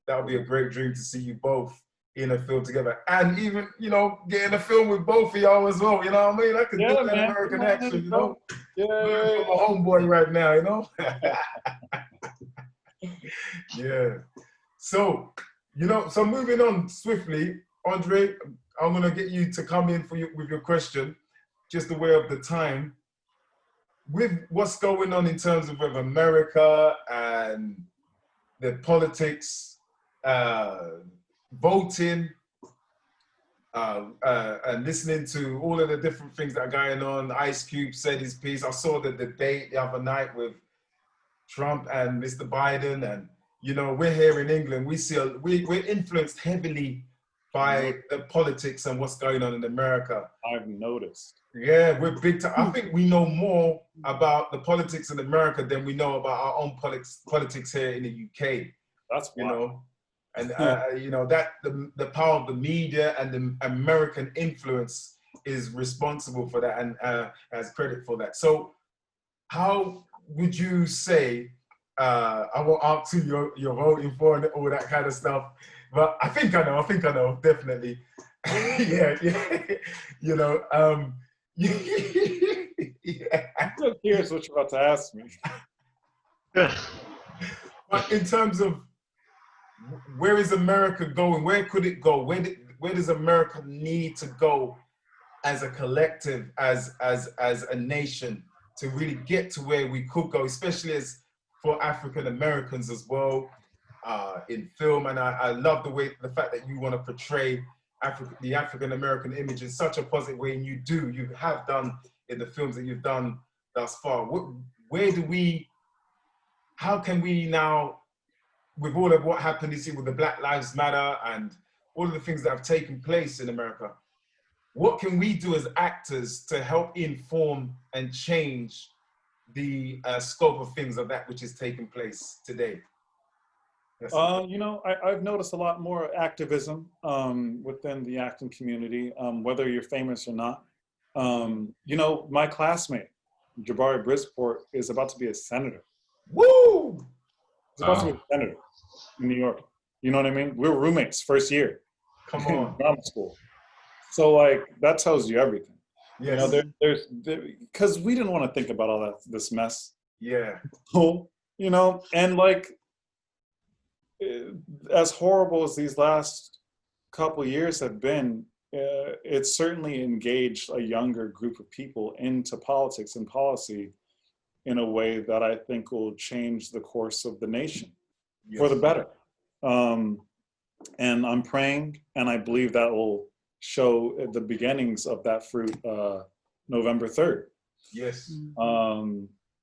that would be a great dream to see you both in a film together, and even, you know, get in a film with both of y'all as well, you know what I mean? I could do that American action, you know? From a homeboy right now, you know? Yeah. So, you know, so moving on swiftly, Andre, I'm gonna get you to come in with your question, just aware of the time. With what's going on in terms of America and the politics, voting, and listening to all of the different things that are going on. Ice Cube said his piece. I saw the debate the other night with Trump and Mr. Biden, and you know, we're here in England. We're influenced heavily by the politics and what's going on in America. I've noticed. Yeah, we're big time. I think we know more about the politics in America than we know about our own politics here in the UK. That's you know, and you know that the power of the media and the American influence is responsible for that, and has credit for that. So, how would you say? I won't ask who you're voting for and all that kind of stuff, but I think I know, definitely. yeah, you know, yeah. I'm so curious what you're about to ask me. But in terms of where is America going? Where could it go? Where does America need to go as a collective, as a nation, to really get to where we could go, especially as for African Americans as well, in film. And I love the fact that you want to portray the African American image in such a positive way, and you have done in the films that you've done thus far. How can we now, with all of what happened this year with the Black Lives Matter and all of the things that have taken place in America, what can we do as actors to help inform and change the scope of things of that which is taking place today? You know, I've noticed a lot more activism within the acting community, whether you're famous or not. You know, my classmate, Jabari Brisport, is about to be a senator. Woo! He's about to be a senator in New York. You know what I mean? We were roommates first year. Come on. Drama school. So like, that tells you everything. Yes. You know, there's because we didn't want to think about all this mess. Yeah. You know, and like, as horrible as these last couple years have been, it's certainly engaged a younger group of people into politics and policy in a way that I think will change the course of the nation for the better. And I'm praying, and I believe that will show the beginnings of that fruit November 3rd. Yes.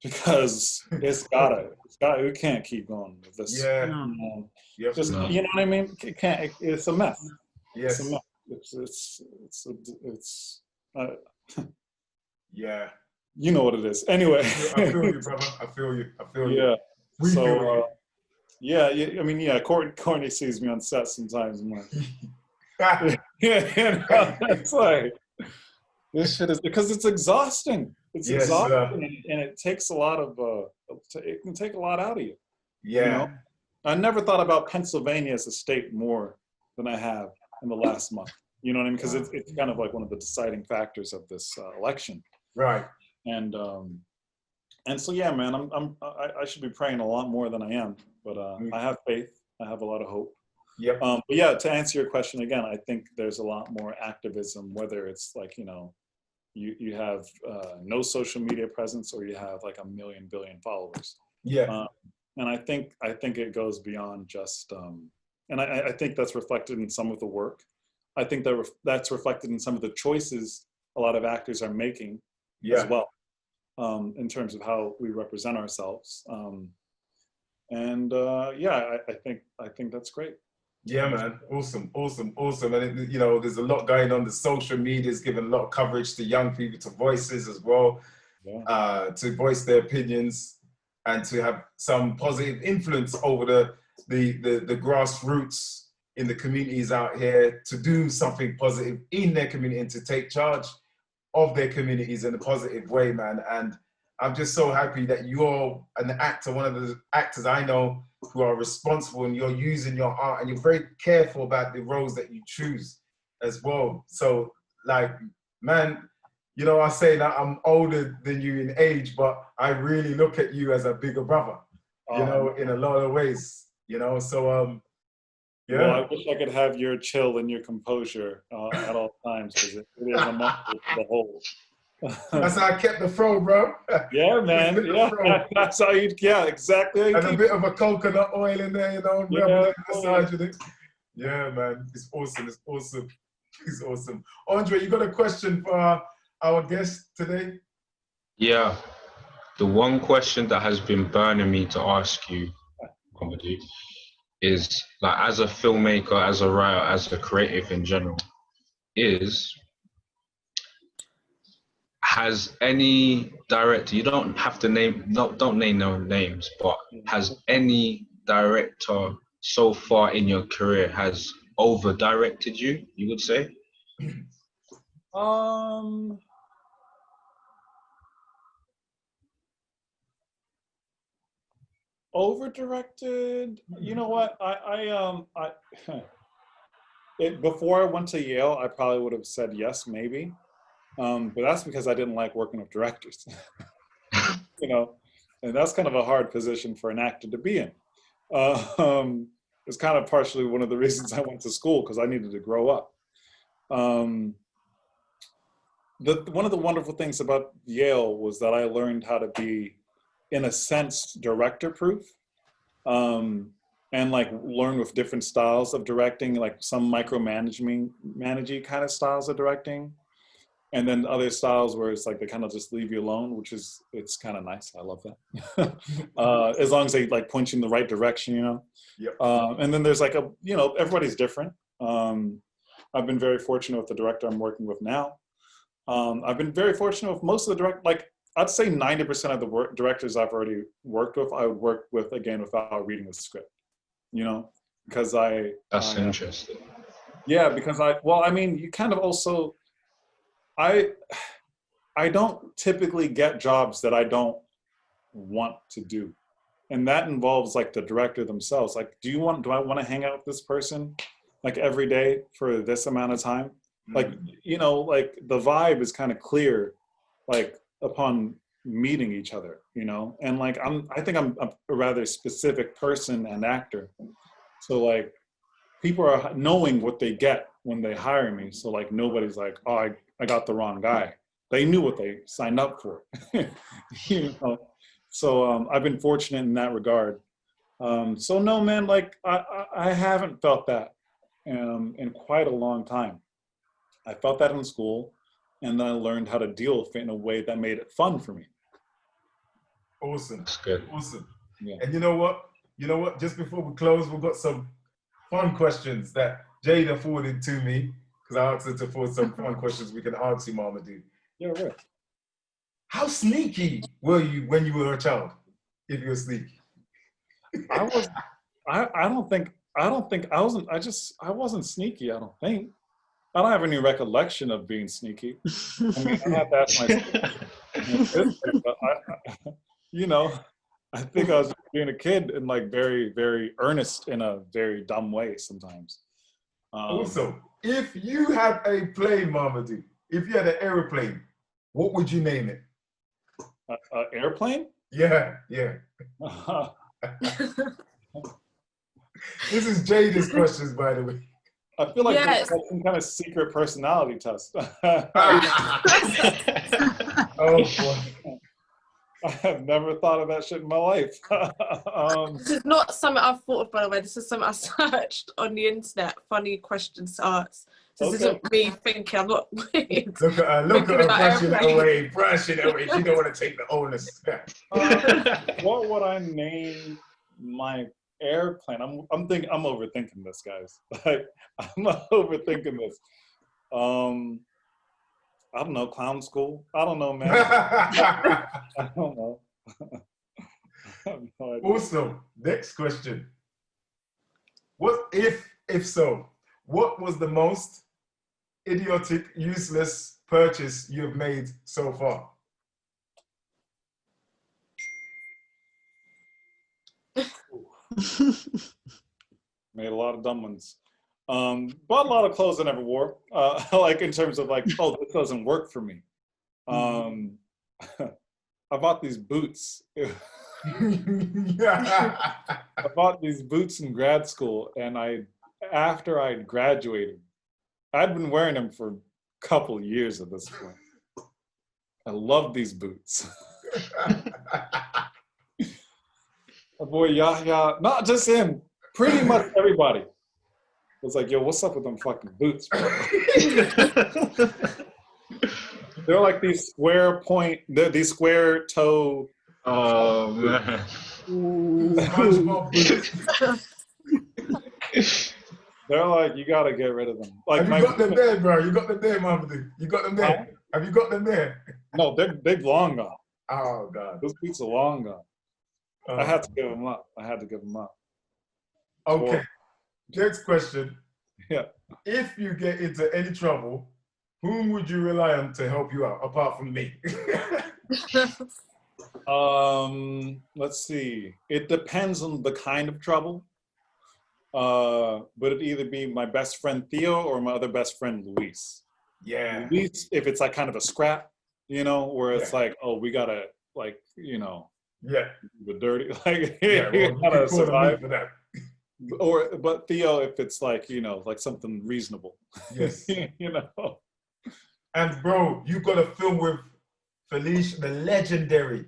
Because we can't keep going with this. Yeah. You know what I mean? It's a mess. Yes. It's a mess. Yeah. You know what it is. Anyway. I feel you, brother. I feel you. Yeah. We feel you. Yeah. I mean, yeah. Courtney sees me on set sometimes. I'm like, it's like, this shit is, because it's exhausting. It's exhausting, and it takes a lot of. It can take a lot out of you. Yeah. You know? I never thought about Pennsylvania as a state more than I have in the last month. You know what I mean? Because it's kind of like one of the deciding factors of this election. Right. And so yeah, man, I should be praying a lot more than I am, but I have faith. I have a lot of hope. Yep. But yeah, to answer your question again, I think there's a lot more activism, whether it's like, you know, you have no social media presence, or you have like 1 million billion followers. Yeah. And I think it goes beyond just, and I think that's reflected in some of the work. I think that's reflected in some of the choices a lot of actors are making as well, in terms of how we represent ourselves. Yeah, I think that's great. Yeah, man. Awesome. And you know, there's a lot going on. The social media is giving a lot of coverage to young people, to voices as well, to voice their opinions and to have some positive influence over the grassroots in the communities out here, to do something positive in their community and to take charge of their communities in a positive way, man. And I'm just so happy that you're an actor, one of the actors I know who are responsible, and you're using your art and you're very careful about the roles that you choose as well. So like, man, you know, I say that I'm older than you in age, but I really look at you as a bigger brother, you know, in a lot of ways, you know, so yeah. Well, I wish I could have your chill and your composure at all times, because it is a muscle to the whole. That's how I kept the fro, bro. Yeah, man. Yeah, that's how you. Yeah, exactly. How you and a bit of a coconut oil in there, you know, yeah, massaging it. Yeah, man. It's awesome. It's awesome. It's awesome. Andre, you got a question for our guest today? Yeah. The one question that has been burning me to ask you, Mamoudou, is like, as a filmmaker, as a writer, as a creative in general, has any director, you don't have to name, don't name no names, but has any director so far in your career has over-directed you, you would say? Over-directed? You know what? Before I went to Yale, I probably would have said yes, maybe. But that's because I didn't like working with directors, you know, and that's kind of a hard position for an actor to be in. It's kind of partially one of the reasons I went to school, because I needed to grow up. One of the wonderful things about Yale was that I learned how to be, in a sense, director-proof, and like learn with different styles of directing, like some micromanaging kind of styles of directing. And then other styles where it's like they kind of just leave you alone, which is, it's kind of nice. I love that. As long as they like point you in the right direction, you know? Yep. And then there's like you know, everybody's different. I've been very fortunate with the director I'm working with now. I've been very fortunate with most of the like, I'd say 90% of the directors I've already worked with, I would work with again without reading the script, you know? Because That's interesting. Yeah, because I mean, you kind of also, I don't typically get jobs that I don't want to do. And that involves like the director themselves. Like, do I want to hang out with this person like every day for this amount of time? Like, you know, like the vibe is kind of clear, like upon meeting each other, you know? And like, I think I'm a rather specific person and actor. So like, people are knowing what they get when they hire me. So like, nobody's like, oh, I got the wrong guy. They knew what they signed up for, you know? So I've been fortunate in that regard. So no, man, like I haven't felt that in quite a long time. I felt that in school, and then I learned how to deal with it in a way that made it fun for me. Awesome. That's good. Awesome. Yeah. And you know what? Just before we close, we've got some fun questions that Jada forwarded to me, because I asked her to forward some fun questions we can ask you, Mamoudou. Yeah, right. How sneaky were you when you were a child? If you were sneaky. I wasn't sneaky, I don't think. I don't have any recollection of being sneaky. I mean, I have to ask my sister, but you know, I think I was being a kid and like very, very earnest in a very dumb way sometimes. Also, if you had a plane, Mamoudou, if you had an airplane, what would you name it? Airplane? Yeah. This is Jada's questions, by the way. I feel like that's some kind of secret personality test. Oh boy. I have never thought of that shit in my life. This is not something I've thought of, by the way. This is something I searched on the internet. Funny questions to ask. This isn't me thinking. I'm not weird. Look at her brushing it away. She don't want to take the onus. What would I name my airplane? I'm overthinking this, guys. Like, I'm overthinking this. I don't know, clown school? I don't know, man. I don't know. I have no idea. Also, next question. What if so, what was the most idiotic, useless purchase you've made so far? Made a lot of dumb ones. Bought a lot of clothes I never wore. Like in terms of like, oh, this doesn't work for me. I bought these boots. I bought these boots in grad school, and after I graduated, I'd been wearing them for a couple years at this point. I love these boots. My boy Yahya, not just him, pretty much everybody was like, yo, what's up with them fucking boots, bro? They're like these square toe. Oh, man. They're like, you gotta get rid of them. Like, have you got them there, bro? You got them there, Mamoudou? You got them there? Have you got them there? No, they've long gone. Oh, God. Those boots are long gone. I had to give them up. Okay. Next question. Yeah. If you get into any trouble, whom would you rely on to help you out, apart from me? Let's see. It depends on the kind of trouble. But it'd either be my best friend Theo or my other best friend Luis. Yeah. Luis, if it's like kind of a scrap, you know, where it's like, oh, we gotta, like, you know, the dirty, like, you gotta survive for that. But Theo, if it's like, you know, like something reasonable. Yes. You know. And bro, you got a film with Felicia, the legendary.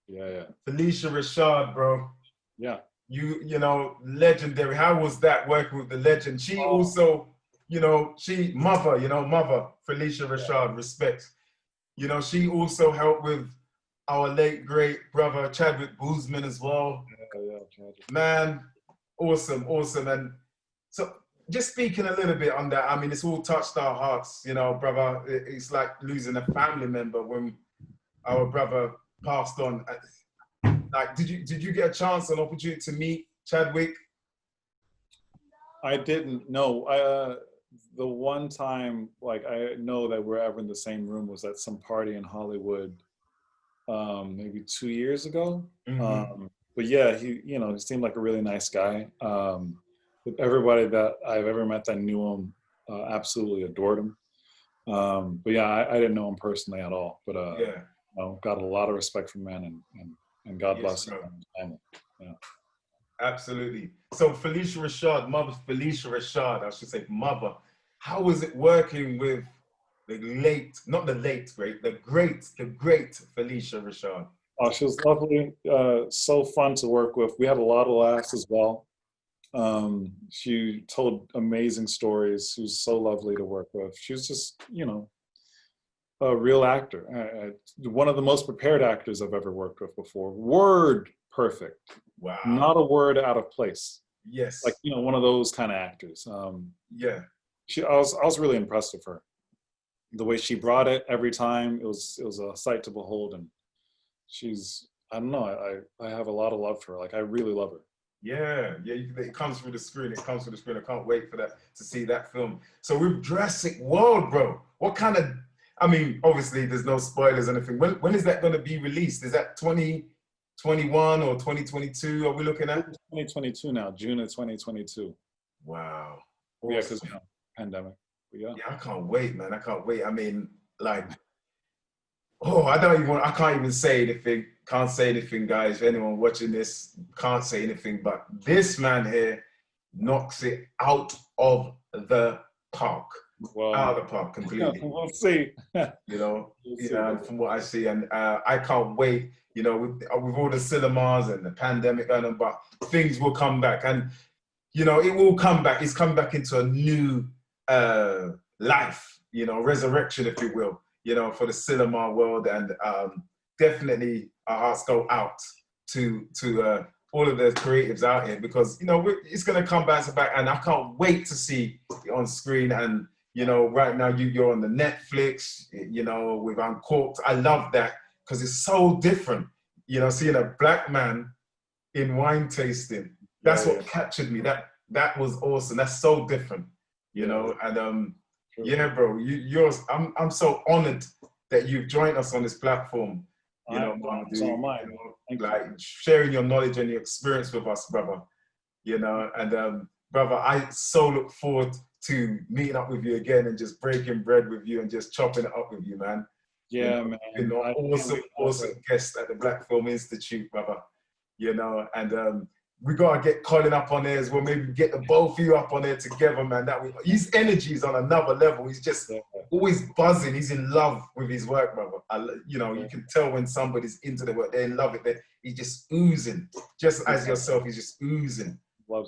Yeah. Felicia Rashad, bro. Yeah. You know, legendary. How was that working with the legend? She also, you know, mother, Felicia Rashad, respect. You know, she also helped with our late great brother Chadwick Boseman as well. Yeah, man, awesome. And so just speaking a little bit on that, I mean, it's all touched our hearts, you know, brother. It's like losing a family member when our brother passed on. Like, did you get a chance, an opportunity to meet Chadwick? I didn't know. The one time, like, I know that we're ever in the same room was at some party in Hollywood, maybe 2 years ago. But yeah, he seemed like a really nice guy. With everybody that I've ever met that knew him, absolutely adored him. But yeah, I didn't know him personally at all. But you know, got a lot of respect for man, and God bless him and his family. Yeah. Absolutely. So Felicia Rashad, mother Felicia Rashad, I should say mother. How was it working with the great Felicia Rashad? Oh, she was lovely, so fun to work with. We had a lot of laughs as well. She told amazing stories. She was so lovely to work with. She was just, you know, a real actor. One of the most prepared actors I've ever worked with before. Word perfect. Wow. Not a word out of place. Yes. Like, you know, one of those kind of actors. Yeah. I was really impressed with her. The way she brought it every time, it was a sight to behold. And she's, I don't know, I have a lot of love for her. Like, I really love her. Yeah, it comes through the screen. I can't wait for to see that film. So with Jurassic World, bro, what kind of, I mean, obviously there's no spoilers or anything. When is that going to be released? Is that 2021 or 2022? Are we looking at? 2022 now, June of 2022. Wow. Awesome. Yeah, because, you know, pandemic. Yeah, I can't wait, man. I can't wait. I mean, like, I can't even say anything. Can't say anything, guys. If anyone watching this can't say anything, but this man here knocks it out of the park. Well, out of the park completely. We'll see. You know, from what I see, and I can't wait. You know, with all the cinemas and the pandemic going on, but things will come back, and you know, it will come back. It's come back into a new life. You know, resurrection, if you will. You know, for the cinema world, and definitely our hearts go out to all of the creatives out here, because you know it's going to come back, and I can't wait to see it on screen. And you know, right now you're on the Netflix, you know, with Uncorked. I love that because it's so different. You know, seeing a black man in wine tasting, that's what captured me. That was awesome. That's so different. You know, and Yeah, bro. I'm so honored that you've joined us on this platform. You know, Mamoudou, so am I. like sharing your knowledge and your experience with us, brother. You know, and brother, I so look forward to meeting up with you again and just breaking bread with you and just chopping it up with you, man. Yeah, man. You've been an awesome guest at the Black Film Institute, brother. You know, and we gotta get Colin up on there as well. Maybe get the both of you up on there together, man. His energy is on another level. He's just always buzzing. He's in love with his work, brother. You know, you can tell when somebody's into the work. They love it. He's just oozing, just as yourself. He's just oozing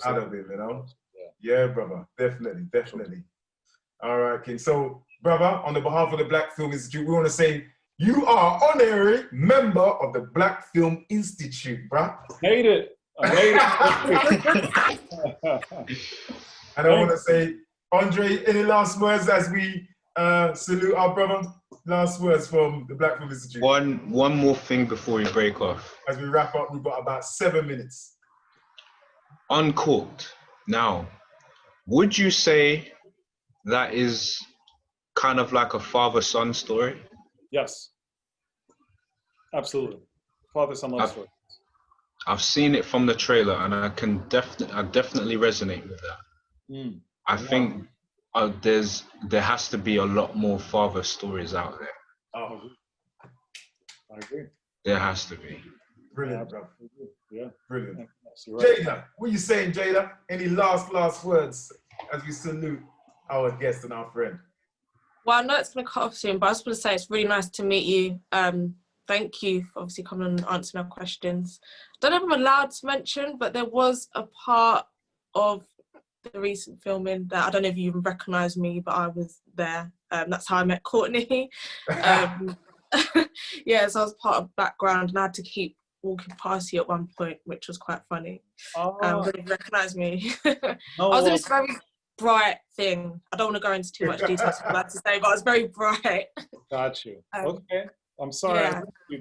out of him, you know. Yeah, brother. Definitely. All right, King. So, brother, on the behalf of the Black Film Institute, we want to say you are honorary member of the Black Film Institute, bruh. Made it. I made it. And I want to say, Andre, any last words as we salute our brother? Last words from the Black Film Institute. One more thing before we break off. As we wrap up, we've got about 7 minutes. Uncorked. Now, would you say that is kind of like a father-son story? Yes. Absolutely. Father-son love story. I've seen it from the trailer, and I definitely resonate with that. I think there has to be a lot more father stories out there. Oh, I agree. There has to be. Brilliant, bro. Yeah, brilliant. Right. Jada, what are you saying, Jada? Any last words as we salute our guest and our friend? Well, I know it's going to cut off soon, but I just want to say it's really nice to meet you. Thank you for obviously coming and answering our questions. I don't know if I'm allowed to mention, but there was a part of the recent filming that I don't know if you even recognise me, but I was there. That's how I met Courtney. Yeah, so I was part of background and I had to keep walking past you at one point, which was quite funny. I don't know if you recognise me. I was in this very bright thing. I don't want to go into too much detail, so I had to say, but I was very bright. Got you. Okay. I'm sorry,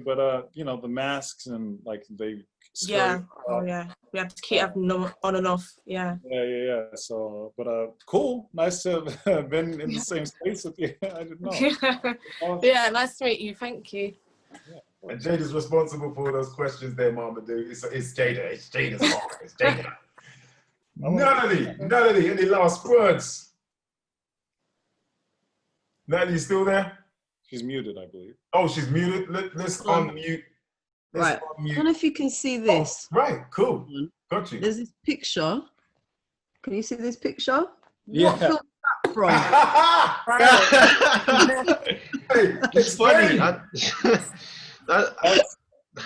but you know, the masks and like they. Yeah. Oh yeah. We had to keep having them on and off. Yeah. Yeah. So, but cool. Nice to have been in the same space with you. I didn't know. Yeah. Nice to meet you. Thank you. Yeah, and Jada's responsible for those questions there, Mamoudou. It's Jada. It's Jada's mom. It's Jada. Natalie, any last words? Natalie, you still there? She's muted, I believe. Oh, she's muted. Let's unmute. Right. I don't know if you can see this. Oh, right, cool. Got you. There's this picture. Can you see this picture? Yeah. What film is that from? Hey, it's funny.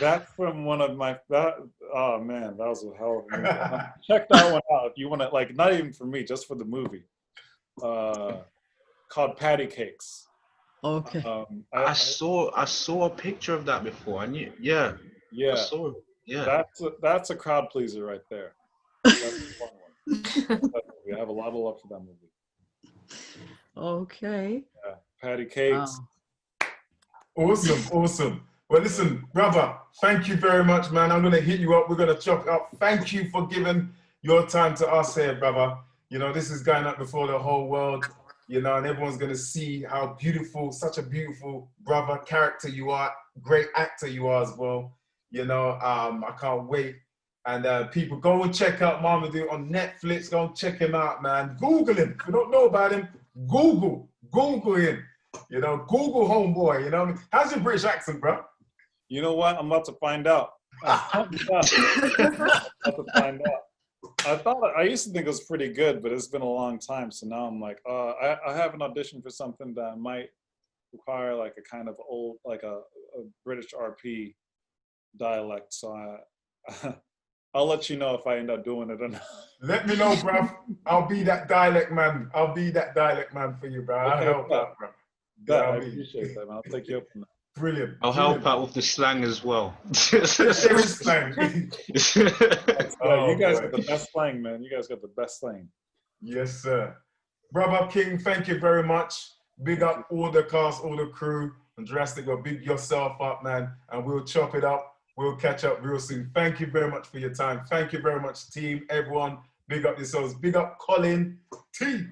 That's from one of my. Oh man, that was a hell of a movie. Check that one out if you want to. Like, not even for me, just for the movie. Called Patty Cakes. Okay. I saw a picture of that before. I knew. Yeah. I saw it. Yeah. That's a crowd pleaser right there. That's a fun one. We have a lot of love for that movie. Okay. Yeah. Patty Cakes. Wow. Awesome. Well, listen, brother, thank you very much, man. I'm gonna hit you up. We're gonna chop it up. Thank you for giving your time to us here, brother. You know, this is going up before the whole world. You know, and everyone's going to see how beautiful, such a beautiful brother, character you are, great actor you are as well. You know, I can't wait. And people, go and check out Mamoudou on Netflix. Go and check him out, man. Google him. If you don't know about him, Google him. You know, Google homeboy, you know what I mean? How's your British accent, bro? You know what? I'm about to find out. I'm about to find out. I used to think it was pretty good, but it's been a long time. So now I'm like, I have an audition for something that might require like a kind of old, like a British RP dialect. So I'll let you know if I end up doing it or not. Let me know, bro. I'll be that dialect man. I'll be that dialect man for you, bro. I'll help out, bro. I appreciate that, man. I'll take you up on that. Brilliant. I'll help out with the slang as well. There is slang. You guys got the best slang, man. You guys got the best slang. Yes, sir. Brother King, thank you very much. Big up all the cast, all the crew, and Jurassic World. Big yourself up, man. And we'll chop it up. We'll catch up real soon. Thank you very much for your time. Thank you very much, team, everyone. Big up yourselves. Big up Colin. T.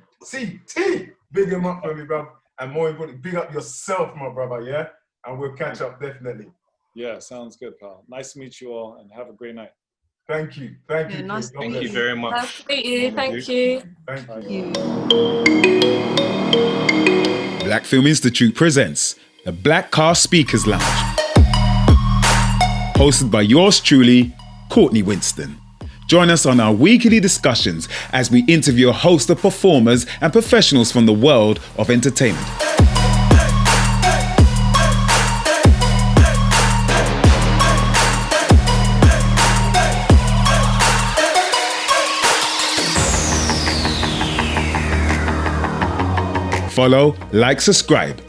Big him up for me, bro. And more importantly, big up yourself, my brother, yeah? And we'll catch up definitely. Yeah, sounds good, pal. Nice to meet you all and have a great night. Thank you. Thank you. Nice Thank you very much. Nice to meet you. Thank you. Thank you. Black Film Institute presents the Black Car Speakers Lounge. Hosted by yours truly, Courtney Winston. Join us on our weekly discussions as we interview a host of performers and professionals from the world of entertainment. Follow, like, subscribe